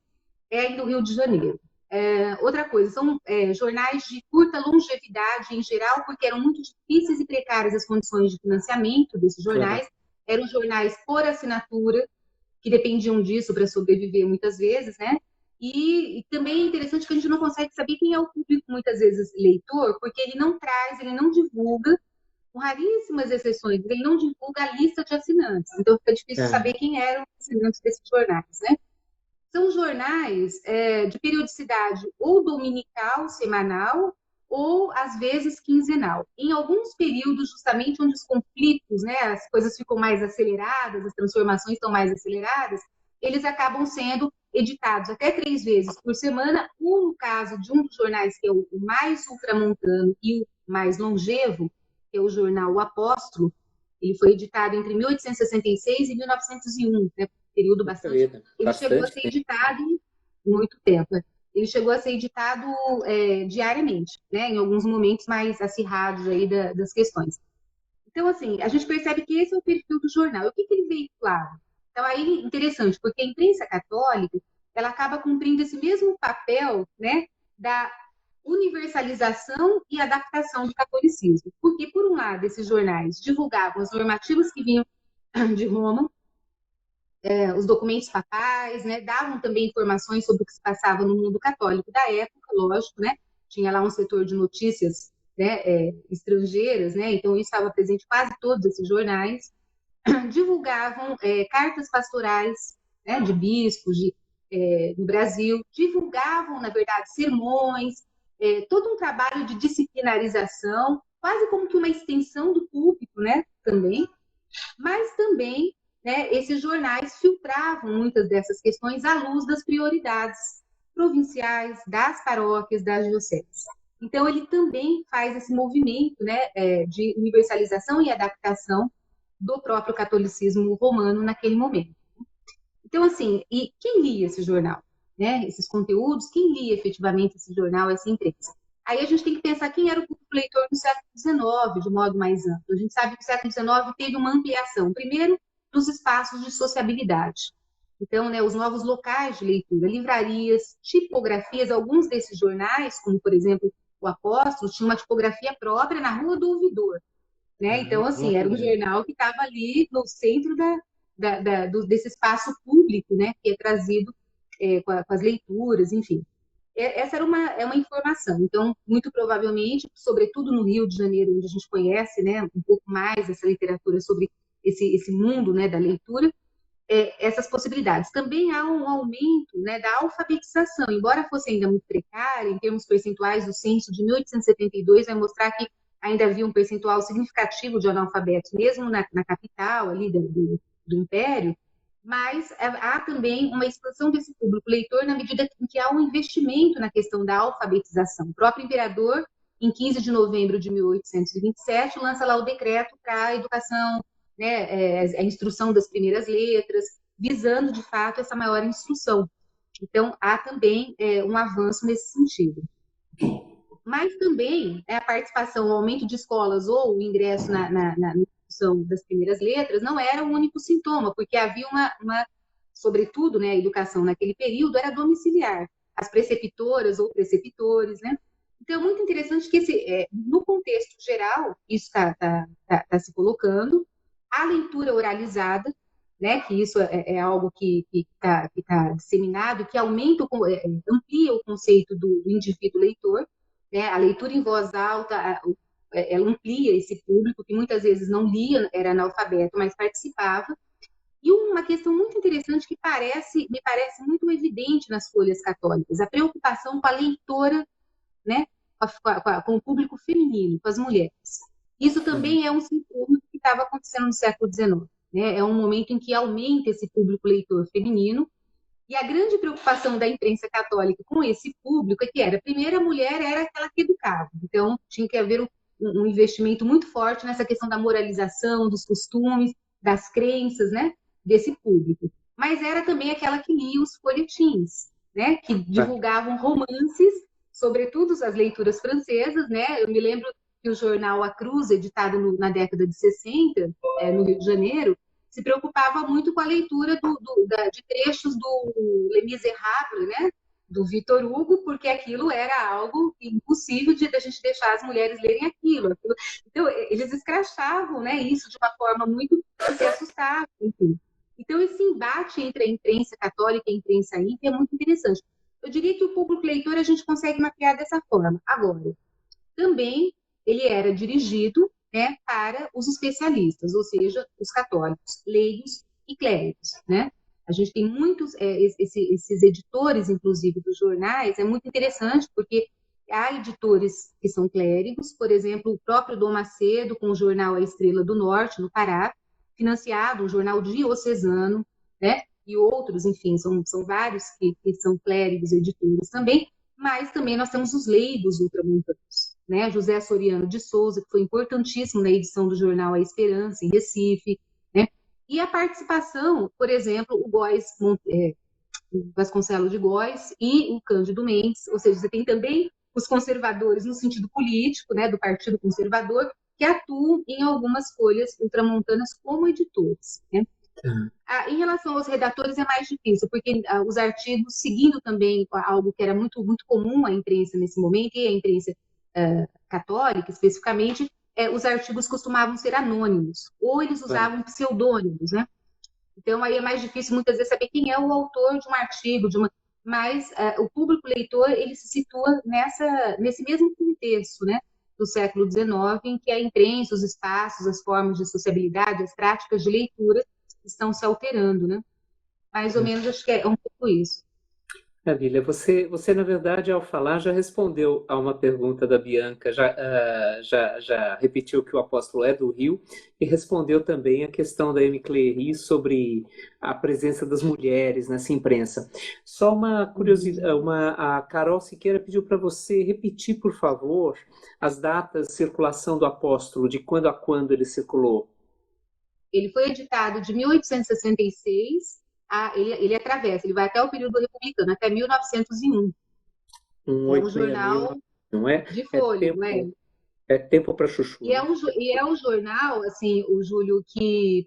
é ainda o Rio de Janeiro. Outra coisa, são jornais de curta longevidade em geral, porque eram muito difíceis e precárias as condições de financiamento desses jornais. Eram jornais por assinatura, que dependiam disso para sobreviver muitas vezes, né? E também é interessante que a gente não consegue saber quem é o público, muitas vezes, leitor, porque ele não traz, ele não divulga, com raríssimas exceções, ele não divulga a lista de assinantes. Então, fica difícil saber quem eram os assinantes desses jornais, né? São jornais de periodicidade ou dominical, semanal, ou, às vezes, quinzenal. Em alguns períodos, justamente onde os conflitos, né, as coisas ficam mais aceleradas, as transformações estão mais aceleradas, eles acabam sendo editados até 3 vezes por semana, ou no caso de um dos jornais que é o mais ultramontano e o mais longevo, que é o jornal O Apóstolo, ele foi editado entre 1866 e 1901, né, período bastante... Ele chegou a ser editado muito tempo, né? Ele chegou a ser editado diariamente, né, em alguns momentos mais acirrados aí das questões. Então, assim, a gente percebe que esse é o perfil do jornal. O que ele veiculava? Então, aí, interessante, porque a imprensa católica, ela acaba cumprindo esse mesmo papel, né, da universalização e adaptação do catolicismo. Porque, por um lado, esses jornais divulgavam as normativas que vinham de Roma, os documentos papais, né, davam também informações sobre o que se passava no mundo católico da época, lógico, né, tinha lá um setor de notícias, né, estrangeiras, né, então isso estava presente em quase todos esses jornais, divulgavam cartas pastorais, né, de bispos no Brasil, divulgavam, na verdade, sermões, todo um trabalho de disciplinarização, quase como que uma extensão do púlpito, né, também, mas também, né, esses jornais filtravam muitas dessas questões à luz das prioridades provinciais, das paróquias, das dioceses. Então, ele também faz esse movimento, né, de universalização e adaptação do próprio catolicismo romano naquele momento. Então, assim, e quem lia esse jornal? Né? Esses conteúdos, quem lia efetivamente esse jornal, essa imprensa? Aí a gente tem que pensar quem era o público leitor no século XIX, de modo mais amplo. A gente sabe que o século XIX teve uma ampliação, primeiro, dos espaços de sociabilidade. Então, né, os novos locais de leitura, livrarias, tipografias, alguns desses jornais, como, por exemplo, o Apóstolo, tinha uma tipografia própria na Rua do Ouvidor, né? Então, assim, era um jornal que estava ali no centro desse espaço público, né, que é trazido com as leituras, enfim. Essa era uma informação. Então, muito provavelmente, sobretudo no Rio de Janeiro, onde a gente conhece, né, um pouco mais essa literatura sobre esse mundo, né, da leitura, essas possibilidades. Também há um aumento, né, da alfabetização, embora fosse ainda muito precário, em termos percentuais, o censo de 1872 vai mostrar que ainda havia um percentual significativo de analfabetos, mesmo na capital ali do Império, mas há também uma expansão desse público leitor na medida em que há um investimento na questão da alfabetização. O próprio imperador, em 15 de novembro de 1827, lança lá o decreto para a educação, né, a instrução das primeiras letras, visando, de fato, essa maior instrução. Então, há também um avanço nesse sentido. Mas também a participação, o aumento de escolas ou o ingresso na instrução das primeiras letras não era o único sintoma, porque havia sobretudo, né, a educação naquele período era domiciliar, as preceptoras ou preceptores, né? Então, é muito interessante que, no contexto geral, isso está se colocando, a leitura oralizada, né, que isso é algo que está disseminado, que amplia o conceito do indivíduo leitor, né, a leitura em voz alta, ela amplia esse público que muitas vezes não lia, era analfabeto, mas participava. E uma questão muito interessante que me parece muito evidente nas folhas católicas, a preocupação com a leitora, né, com o público feminino, com as mulheres. Isso também é um sintoma que estava acontecendo no século XIX. Né? É um momento em que aumenta esse público leitor feminino, e a grande preocupação da imprensa católica com esse público é que primeiro, a mulher era aquela que educava, então tinha que haver um investimento muito forte nessa questão da moralização, dos costumes, das crenças, né, desse público. Mas era também aquela que lia os folhetins, né, que divulgavam romances, sobretudo as leituras francesas, né? Eu me lembro que o jornal A Cruz, editado na década de 60, no Rio de Janeiro, se preocupava muito com a leitura de trechos do Les Misérables, né? Do Victor Hugo, porque aquilo era algo impossível da gente deixar as mulheres lerem aquilo. Então, eles escrachavam, né, isso de uma forma muito se assustava, enfim. Então, esse embate entre a imprensa católica e a imprensa ímpia é muito interessante. Eu diria que o público leitor a gente consegue mapear dessa forma. Agora, também ele era dirigido, né, para os especialistas, ou seja, os católicos, leigos e clérigos, né? A gente tem muitos, esses editores, inclusive, dos jornais, é muito interessante, porque há editores que são clérigos, por exemplo, o próprio Dom Macedo, com o jornal A Estrela do Norte, no Pará, financiado, um jornal diocesano, né? E outros, enfim, são vários que são clérigos, editores também, mas também nós temos os leigos ultramontanos, né? José Soriano de Souza, que foi importantíssimo na edição do jornal A Esperança, em Recife, né? E a participação, por exemplo, o Góes, Vasconcelos de Góes e o Cândido Mendes, ou seja, você tem também os conservadores no sentido político, né, do Partido Conservador, que atuam em algumas folhas ultramontanas como editores, né? Em relação aos redatores é mais difícil, porque os artigos, seguindo também algo que era muito, muito comum à imprensa nesse momento, e à imprensa católica especificamente, os artigos costumavam ser anônimos, ou eles usavam pseudônimos, né? Então, aí é mais difícil muitas vezes saber quem é o autor de um artigo, mas o público leitor, ele se situa nesse mesmo contexto, né, do século XIX, em que a imprensa, os espaços, as formas de sociabilidade, as práticas de leitura estão se alterando, né? Mais ou menos, acho que é um pouco isso. Maravilha. Você, na verdade, ao falar, já respondeu a uma pergunta da Bianca, já repetiu que o apóstolo é do Rio e respondeu também a questão da Amy Clery sobre a presença das mulheres nessa imprensa. Só uma curiosidade, a Carol Siqueira pediu para você repetir, por favor, as datas de circulação do apóstolo, de quando a quando ele circulou. Ele foi editado de 1866, ele atravessa, ele vai até o período republicano, até 1901. É um jornal não é? De fôlego, É tempo para chuchu. E é um jornal, assim, o Júlio, que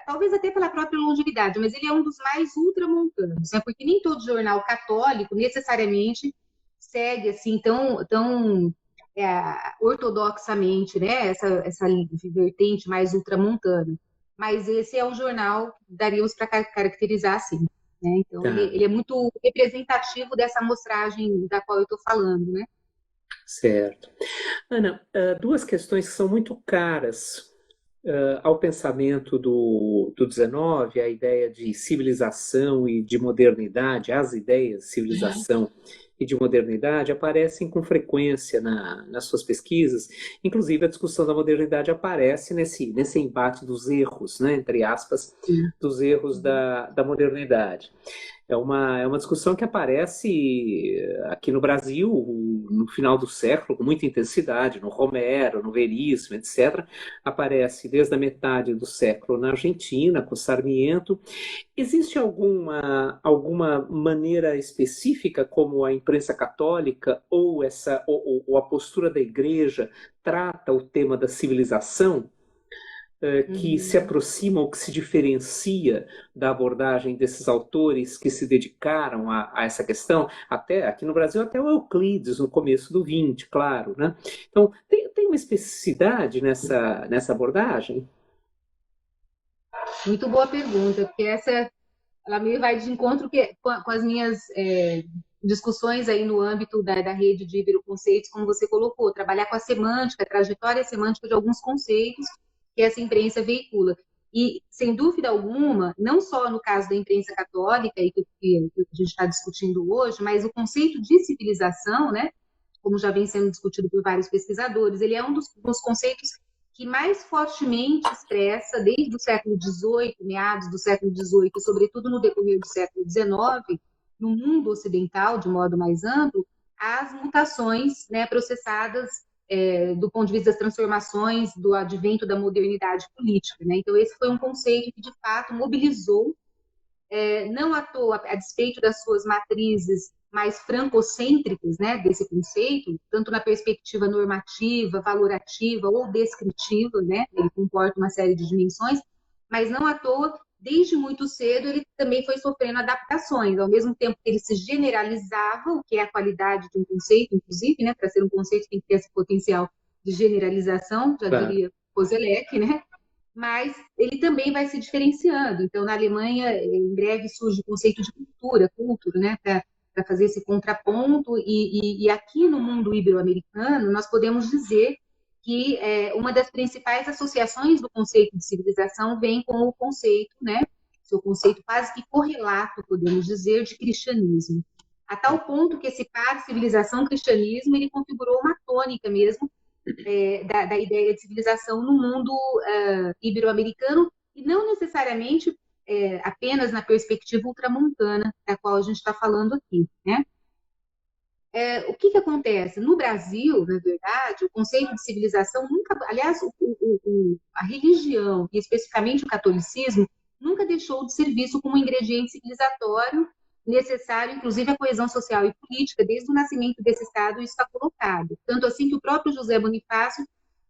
talvez até pela própria longevidade, mas ele é um dos mais ultramontanos, né? Porque nem todo jornal católico necessariamente segue assim tão ortodoxamente, né? Essa vertente mais ultramontana. Mas esse é um jornal que daríamos para caracterizar assim, né? Então Tá. ele é muito representativo dessa amostragem da qual eu estou falando, né? Certo. Ana, duas questões que são muito caras ao pensamento do 19, a ideia de civilização e de modernidade, as ideias de civilização e de modernidade aparecem com frequência nas suas pesquisas, inclusive a discussão da modernidade aparece nesse embate dos erros, né, entre aspas, dos erros da modernidade. É uma discussão que aparece aqui no Brasil no final do século com muita intensidade, no Romero, no Veríssimo, etc. Aparece desde a metade do século na Argentina, com Sarmiento. Existe alguma maneira específica como a imprensa católica ou a postura da Igreja trata o tema da civilização? Que se aproxima ou que se diferencia da abordagem desses autores que se dedicaram a essa questão, até aqui no Brasil, até o Euclides, no começo do XX, claro, né? Então, tem uma especificidade nessa abordagem? Muito boa pergunta, porque ela meio vai de encontro com as minhas discussões aí no âmbito da rede de iberoconceitos, como você colocou, trabalhar com a semântica, a trajetória semântica de alguns conceitos que essa imprensa veicula. E, sem dúvida alguma, não só no caso da imprensa católica, que a gente está discutindo hoje, mas o conceito de civilização, né, como já vem sendo discutido por vários pesquisadores, ele é um dos conceitos que mais fortemente expressa, desde o século XVIII, meados do século XVIII, e sobretudo no decorrer do século XIX, no mundo ocidental, de modo mais amplo, as mutações, né, processadas do ponto de vista das transformações, do advento da modernidade política, né? Então, esse foi um conceito que, de fato, mobilizou, não à toa, a despeito das suas matrizes mais francocêntricas, né, desse conceito, tanto na perspectiva normativa, valorativa ou descritiva, né? Ele comporta uma série de dimensões, mas não à toa, desde muito cedo, ele também foi sofrendo adaptações, ao mesmo tempo que ele se generalizava, o que é a qualidade de um conceito, inclusive, né? Para ser um conceito tem que ter esse potencial de generalização, já diria Kozelek, né? Mas ele também vai se diferenciando. Então, na Alemanha, em breve surge o conceito de cultura, né? Para fazer esse contraponto, e aqui no mundo ibero-americano, nós podemos dizer que uma das principais associações do conceito de civilização vem com o conceito, né, seu conceito quase que correlato, podemos dizer, de cristianismo. A tal ponto que esse par civilização-cristianismo, ele configurou uma tônica mesmo da ideia de civilização no mundo ibero-americano, e não necessariamente apenas na perspectiva ultramontana, da qual a gente está falando aqui, né? O que acontece? No Brasil, na verdade, o conceito de civilização nunca, aliás, a religião, e especificamente o catolicismo, nunca deixou de ser visto como um ingrediente civilizatório necessário, inclusive à coesão social e política, desde o nascimento desse Estado, isso está colocado. Tanto assim que o próprio José Bonifácio,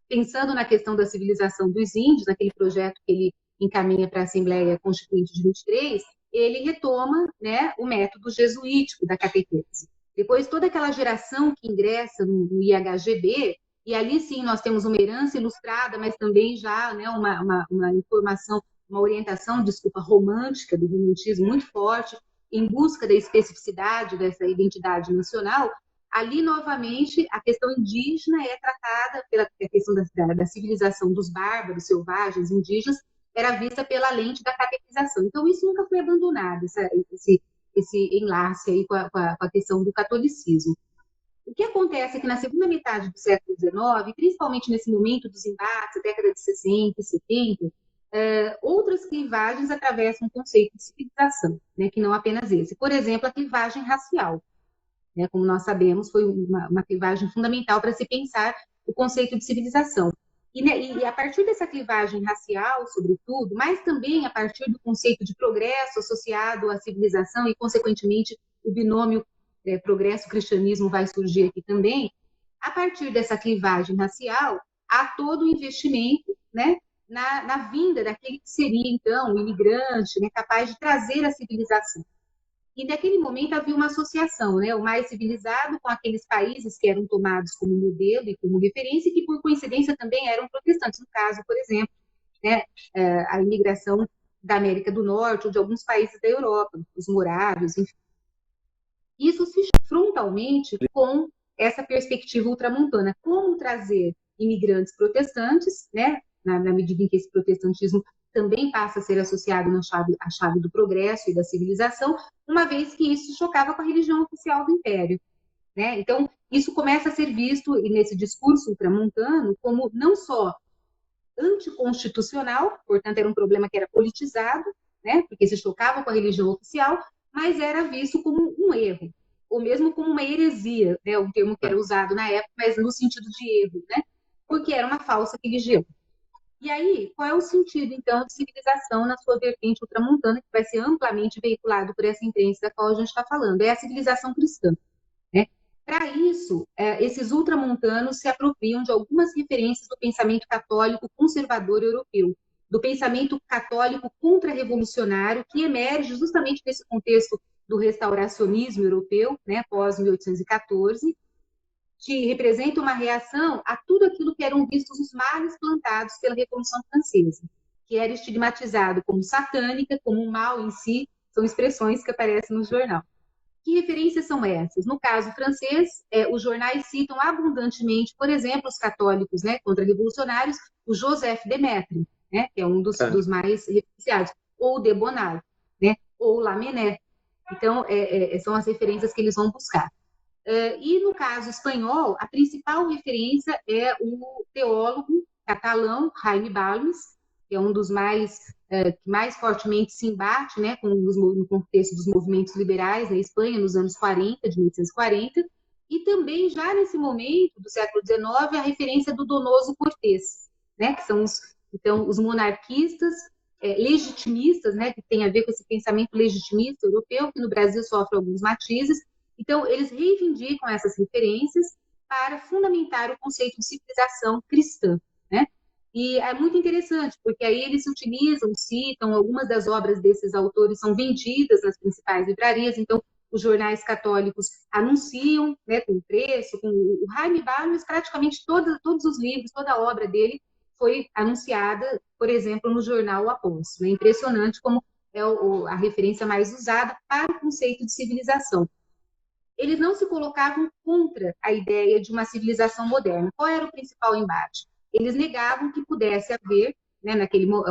pensando na questão da civilização dos índios, naquele projeto que ele encaminha para a Assembleia Constituinte de 23, ele retoma, né, o método jesuítico da catequese. Depois, toda aquela geração que ingressa no IHGB, e ali sim nós temos uma herança ilustrada, mas também já, né, uma informação, uma orientação, desculpa, romântica, do romantismo muito forte, em busca da especificidade dessa identidade nacional. Ali, novamente, a questão indígena é tratada pela questão da civilização dos bárbaros, selvagens, indígenas, era vista pela lente da catequização. Então, isso nunca foi abandonado, esse enlace aí com a questão do catolicismo. O que acontece é que na segunda metade do século XIX, principalmente nesse momento dos embates, década de 60 e 70, outras clivagens atravessam o conceito de civilização, né, que não apenas esse. Por exemplo, a clivagem racial, né, como nós sabemos, foi uma clivagem fundamental para se pensar o conceito de civilização. E a partir dessa clivagem racial, sobretudo, mas também a partir do conceito de progresso associado à civilização e, consequentemente, o binômio progresso-cristianismo vai surgir aqui também, a partir dessa clivagem racial, há todo o investimento, né, na vinda daquele que seria, então, o imigrante, né, capaz de trazer a civilização. E naquele momento havia uma associação, né, o mais civilizado com aqueles países que eram tomados como modelo e como referência, e que, por coincidência, também eram protestantes. No caso, por exemplo, né, a imigração da América do Norte ou de alguns países da Europa, os morávios, enfim. Isso se frontalmente com essa perspectiva ultramontana. Como trazer imigrantes protestantes, né, na medida em que esse protestantismo também passa a ser associado à chave do progresso e da civilização, uma vez que isso chocava com a religião oficial do Império. Né? Então, isso começa a ser visto, nesse discurso ultramontano, como não só anticonstitucional, portanto, era um problema que era politizado, né? Porque se chocava com a religião oficial, mas era visto como um erro, ou mesmo como uma heresia, né? Um termo que era usado na época, mas no sentido de erro, né? Porque era uma falsa religião. E aí, qual é o sentido, então, de civilização na sua vertente ultramontana, que vai ser amplamente veiculado por essa imprensa da qual a gente está falando? É a civilização cristã. Né? Para isso, esses ultramontanos se apropriam de algumas referências do pensamento católico conservador europeu, do pensamento católico contra-revolucionário, que emerge justamente nesse contexto do restauracionismo europeu, né, pós-1814, que representa uma reação a tudo aquilo que eram vistos os males plantados pela Revolução Francesa, que era estigmatizado como satânica, como um mal em si, são expressões que aparecem no jornal. Que referências são essas? No caso francês, os jornais citam abundantemente, por exemplo, os católicos, né, contra-revolucionários, o Joseph de Maistre, né, que é um dos mais referenciados, ou o de Bonald, né, ou o Lamennais. Então, são as referências que eles vão buscar. E no caso espanhol, a principal referência é o teólogo catalão Jaime Balmes, que é um dos que mais fortemente se embate, né, no contexto dos movimentos liberais na Espanha nos anos 40, de 1840, e também já nesse momento do século XIX a referência do Donoso Cortés, né, que são os monarquistas legitimistas, né, que tem a ver com esse pensamento legitimista europeu, que no Brasil sofre alguns matizes. Então, eles reivindicam essas referências para fundamentar o conceito de civilização cristã, né? E é muito interessante, porque aí eles citam, algumas das obras desses autores são vendidas nas principais livrarias, então os jornais católicos anunciam, né, com o preço, com o Jaime Balmes, praticamente todos os livros, toda a obra dele foi anunciada, por exemplo, no jornal O Apóstolo. É impressionante como é a referência mais usada para o conceito de civilização. Eles não se colocavam contra a ideia de uma civilização moderna. Qual era o principal embate? Eles negavam que pudesse haver, né,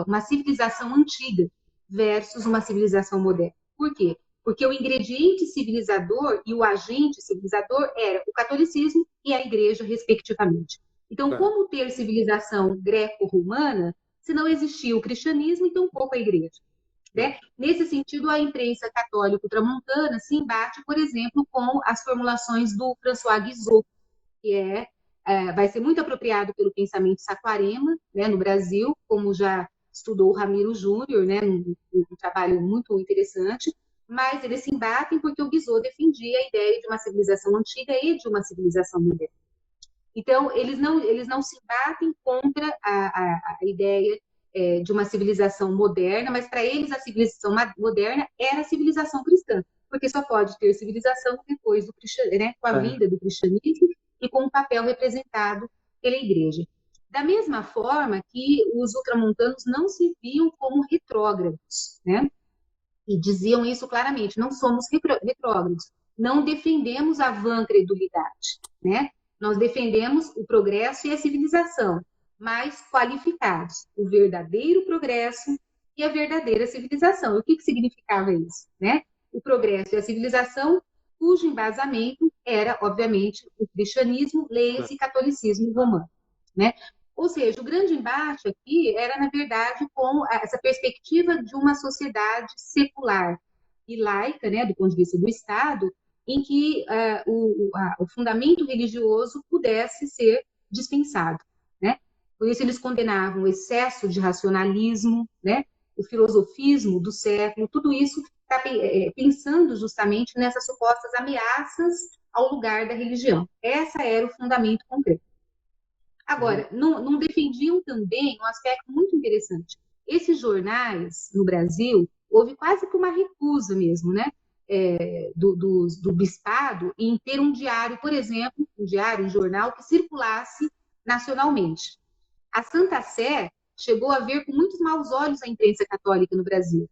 uma civilização antiga versus uma civilização moderna. Por quê? Porque o ingrediente civilizador e o agente civilizador era o catolicismo e a igreja, respectivamente. Então, como ter civilização greco-romana se não existia o cristianismo e tampouco a igreja? Né? Nesse sentido, a imprensa católica ultramontana se embate, por exemplo, com as formulações do François Guizot, que vai ser muito apropriado pelo pensamento Saquarema, né, no Brasil, como já estudou o Ramiro Júnior, né, um trabalho muito interessante, mas eles se embatem porque o Guizot defendia a ideia de uma civilização antiga e de uma civilização moderna. Então, eles não se embatem contra a ideia de uma civilização moderna, mas para eles a civilização moderna era a civilização cristã, porque só pode ter civilização depois do cristianismo, né, com a vinda do cristianismo e com o papel representado pela igreja. Da mesma forma que os ultramontanos não se viam como retrógrados, né? E diziam isso claramente, não somos retrógrados, não defendemos a vã credulidade, né? Nós defendemos o progresso e a civilização, mais qualificados, o verdadeiro progresso e a verdadeira civilização. E o que significava isso? Né? O progresso e a civilização, cujo embasamento era, obviamente, o cristianismo, leia-se catolicismo romano. Né? Ou seja, o grande embate aqui era, na verdade, com essa perspectiva de uma sociedade secular e laica, né, do ponto de vista do Estado, em que o fundamento religioso pudesse ser dispensado. Né? Por isso eles condenavam o excesso de racionalismo, né? o filosofismo do século, tudo isso está pensando justamente nessas supostas ameaças ao lugar da religião. Essa era o fundamento concreto. Agora, não defendiam também um aspecto muito interessante. Esses jornais, no Brasil, houve quase que uma recusa mesmo, né? Do bispado em ter um diário, por exemplo, um jornal que circulasse nacionalmente. A Santa Sé chegou a ver com muitos maus olhos a imprensa católica no Brasil.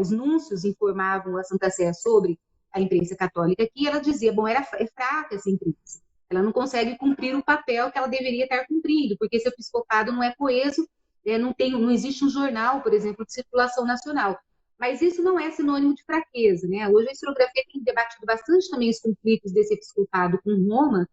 Os núncios informavam a Santa Sé sobre a imprensa católica aqui, e ela dizia, bom, é fraca essa imprensa, ela não consegue cumprir o papel que ela deveria estar cumprindo, porque esse episcopado não é coeso, não existe um jornal, por exemplo, de circulação nacional. Mas isso não é sinônimo de fraqueza, né? Hoje a historiografia tem debatido bastante também os conflitos desse episcopado com Roma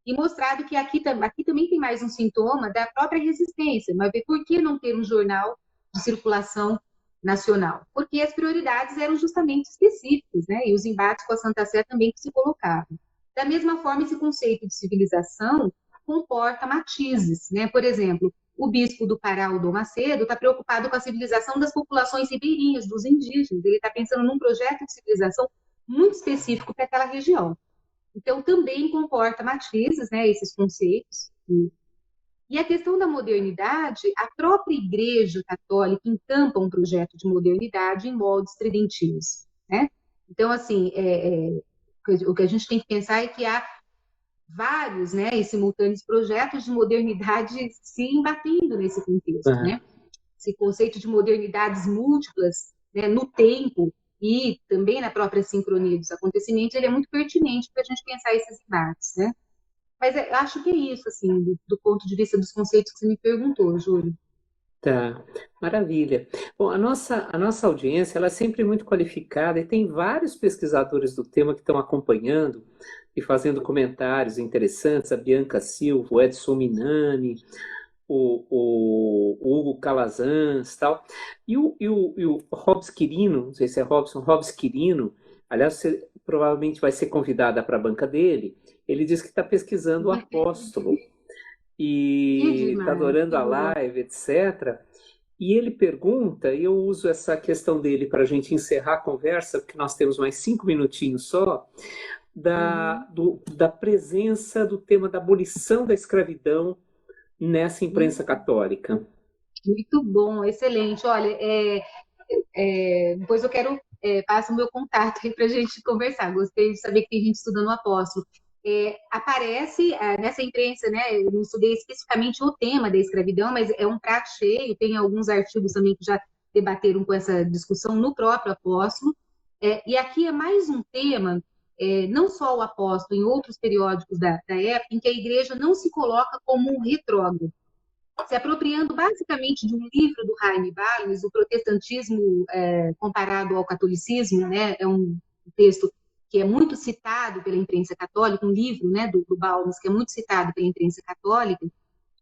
e mostrado que aqui também tem mais um sintoma da própria resistência. Mas por que não ter um jornal de circulação nacional? Porque as prioridades eram justamente específicas, né? E os embates com a Santa Sé também que se colocavam. Da mesma forma, esse conceito de civilização comporta matizes, né? Por exemplo, o bispo do Pará, o Dom Macedo, está preocupado com a civilização das populações ribeirinhas, dos indígenas. Ele está pensando num projeto de civilização muito específico para aquela região. Então, também comporta matizes, né, esses conceitos. E a questão da modernidade, a própria Igreja Católica encampa um projeto de modernidade em moldes tridentinos, né? Então, assim, o que a gente tem que pensar é que há vários, né, e simultâneos projetos de modernidade se embatendo nesse contexto, né? Esse conceito de modernidades múltiplas, né, no tempo e também na própria sincronia dos acontecimentos, ele é muito pertinente para a gente pensar esses embates, né? Mas acho que é isso, assim, do ponto de vista dos conceitos que você me perguntou, Júlio. Tá, maravilha. Bom, a nossa audiência ela é sempre muito qualificada e tem vários pesquisadores do tema que estão acompanhando e fazendo comentários interessantes, a Bianca Silva, o Edson Minani, o Hugo Calazans, tal. E o Robs Quirino, não sei se é Robs Quirino, aliás, você provavelmente vai ser convidada para a banca dele. Ele diz que está pesquisando o apóstolo e está adorando a live, etc. E ele pergunta, e eu uso essa questão dele para a gente encerrar a conversa, porque nós temos mais 5 minutinhos só, da presença do tema da abolição da escravidão nessa imprensa católica. Muito bom, excelente. Olha, depois eu quero passa o meu contato aí para a gente conversar. Gostei de saber que tem gente estudando o apóstolo. Aparece nessa imprensa, né? Eu não estudei especificamente o tema da escravidão, mas é um prato cheio. Tem alguns artigos também que já debateram com essa discussão no próprio apóstolo. E aqui é mais um tema, não só o apóstolo, em outros periódicos da época, em que a igreja não se coloca como um retrógrado, se apropriando basicamente de um livro do Jaime Balmes, O Protestantismo Comparado ao Catolicismo, né? É um texto que é muito citado pela imprensa católica, um livro, né, do Balmes, que é muito citado pela imprensa católica.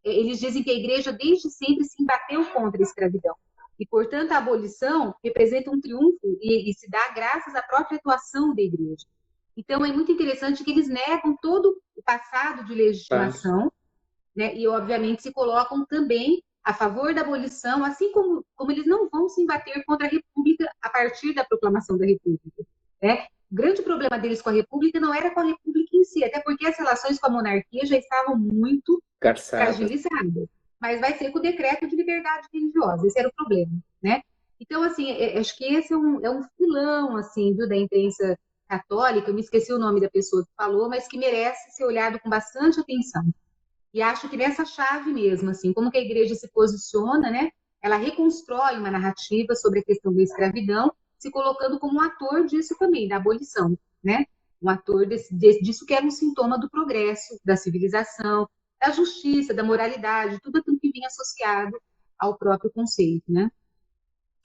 Eles dizem que a igreja desde sempre se embateu contra a escravidão. E, portanto, a abolição representa um triunfo e se dá graças à própria atuação da igreja. Então, é muito interessante que eles negam todo o passado de legitimação, né, e, obviamente, se colocam também a favor da abolição, assim como eles não vão se embater contra a República a partir da proclamação da República, né? O grande problema deles com a República não era com a República em si, até porque as relações com a monarquia já estavam muito fragilizadas. Mas vai ser com o decreto de liberdade religiosa, esse era o problema, né? Então, assim, acho que esse é um filão, assim, viu, da imprensa católica, eu me esqueci o nome da pessoa que falou, mas que merece ser olhado com bastante atenção. E acho que nessa chave mesmo, assim, como que a igreja se posiciona, né? Ela reconstrói uma narrativa sobre a questão da escravidão, se colocando como um ator disso também, da abolição, né? Um ator disso que era um sintoma do progresso, da civilização, da justiça, da moralidade, tudo aquilo que vinha associado ao próprio conceito, né?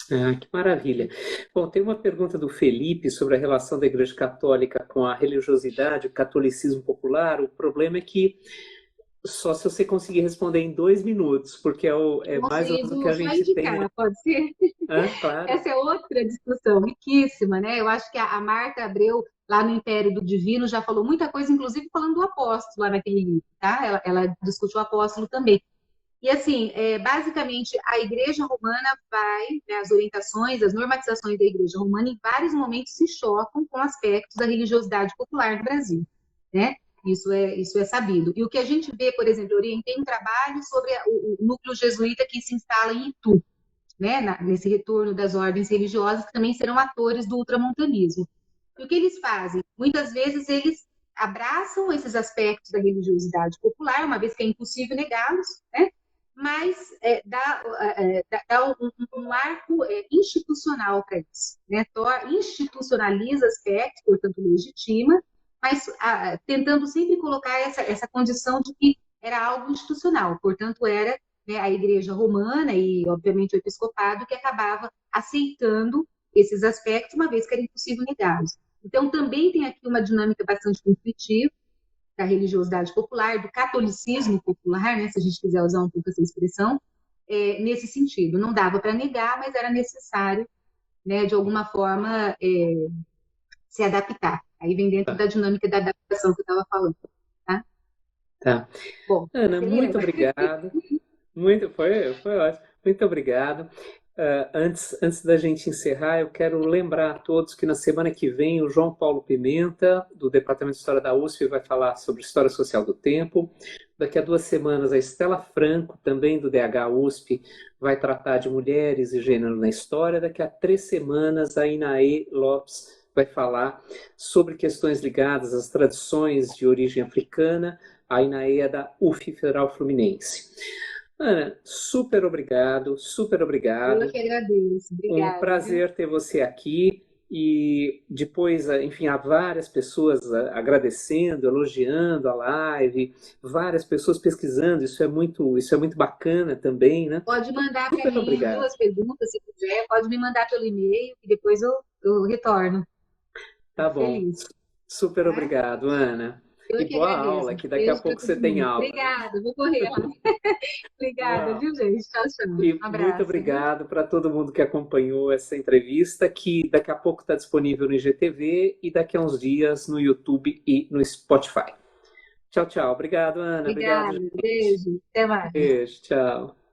Que maravilha. Bom, tem uma pergunta do Felipe sobre a relação da Igreja Católica com a religiosidade, o catolicismo popular. O problema é que só se você conseguir responder em 2 minutos, porque é mais ou menos o que a gente tem. Pode ser? Claro. Essa é outra discussão riquíssima, né? Eu acho que a Marta Abreu, lá no Império do Divino, já falou muita coisa, inclusive falando do apóstolo lá naquele livro, tá? Ela discutiu o apóstolo também. E assim, basicamente, a Igreja Romana vai, né, as orientações, as normatizações da Igreja Romana, em vários momentos se chocam com aspectos da religiosidade popular do Brasil, né? Isso é sabido. E o que a gente vê, por exemplo, eu orientei um trabalho sobre o núcleo jesuíta que se instala em Itu, né, nesse retorno das ordens religiosas, que também serão atores do ultramontanismo. E o que eles fazem? Muitas vezes eles abraçam esses aspectos da religiosidade popular, uma vez que é impossível negá-los, né? Mas dá um arco institucional para isso, né? Institucionaliza aspectos, portanto legitima, mas tentando sempre colocar essa condição de que era algo institucional, portanto era, né, a Igreja Romana e, obviamente, o Episcopado que acabava aceitando esses aspectos, uma vez que era impossível negá-los. Então, também tem aqui uma dinâmica bastante conflitiva da religiosidade popular, do catolicismo popular, né, se a gente quiser usar um pouco essa expressão, nesse sentido. Não dava para negar, mas era necessário, né, de alguma forma, se adaptar. Aí vem dentro da dinâmica da adaptação que eu estava falando. Tá? Tá. Bom, Ana, muito obrigado. Foi ótimo. Muito obrigado. Antes da gente encerrar, eu quero lembrar a todos que na semana que vem o João Paulo Pimenta, do Departamento de História da USP, vai falar sobre História Social do Tempo. Daqui a 2 semanas, a Estela Franco, também do DH USP, vai tratar de mulheres e gênero na história. Daqui a 3 semanas, a Inaê Lopes vai falar sobre questões ligadas às tradições de origem africana. A Inaê é da UF Federal Fluminense. Ana, super obrigado, super obrigado. Eu que agradeço. Obrigada. Um prazer ter você aqui. E depois, enfim, há várias pessoas agradecendo, elogiando a live, várias pessoas pesquisando, isso é muito bacana também, né? Pode mandar para mim 2 perguntas, se quiser, pode me mandar pelo e-mail, que depois eu retorno. Tá bom. Feliz. Super obrigado, Ana. E boa aula, que daqui a pouco você tem aula. Obrigada, vou correr lá. Obrigada, viu, gente? Tchau, tchau. E abraço, muito obrigado para todo mundo que acompanhou essa entrevista, que daqui a pouco está disponível no IGTV e daqui a uns dias no YouTube e no Spotify. Tchau, tchau. Obrigado, Ana. Obrigada. Beijo. Até mais. Beijo, tchau.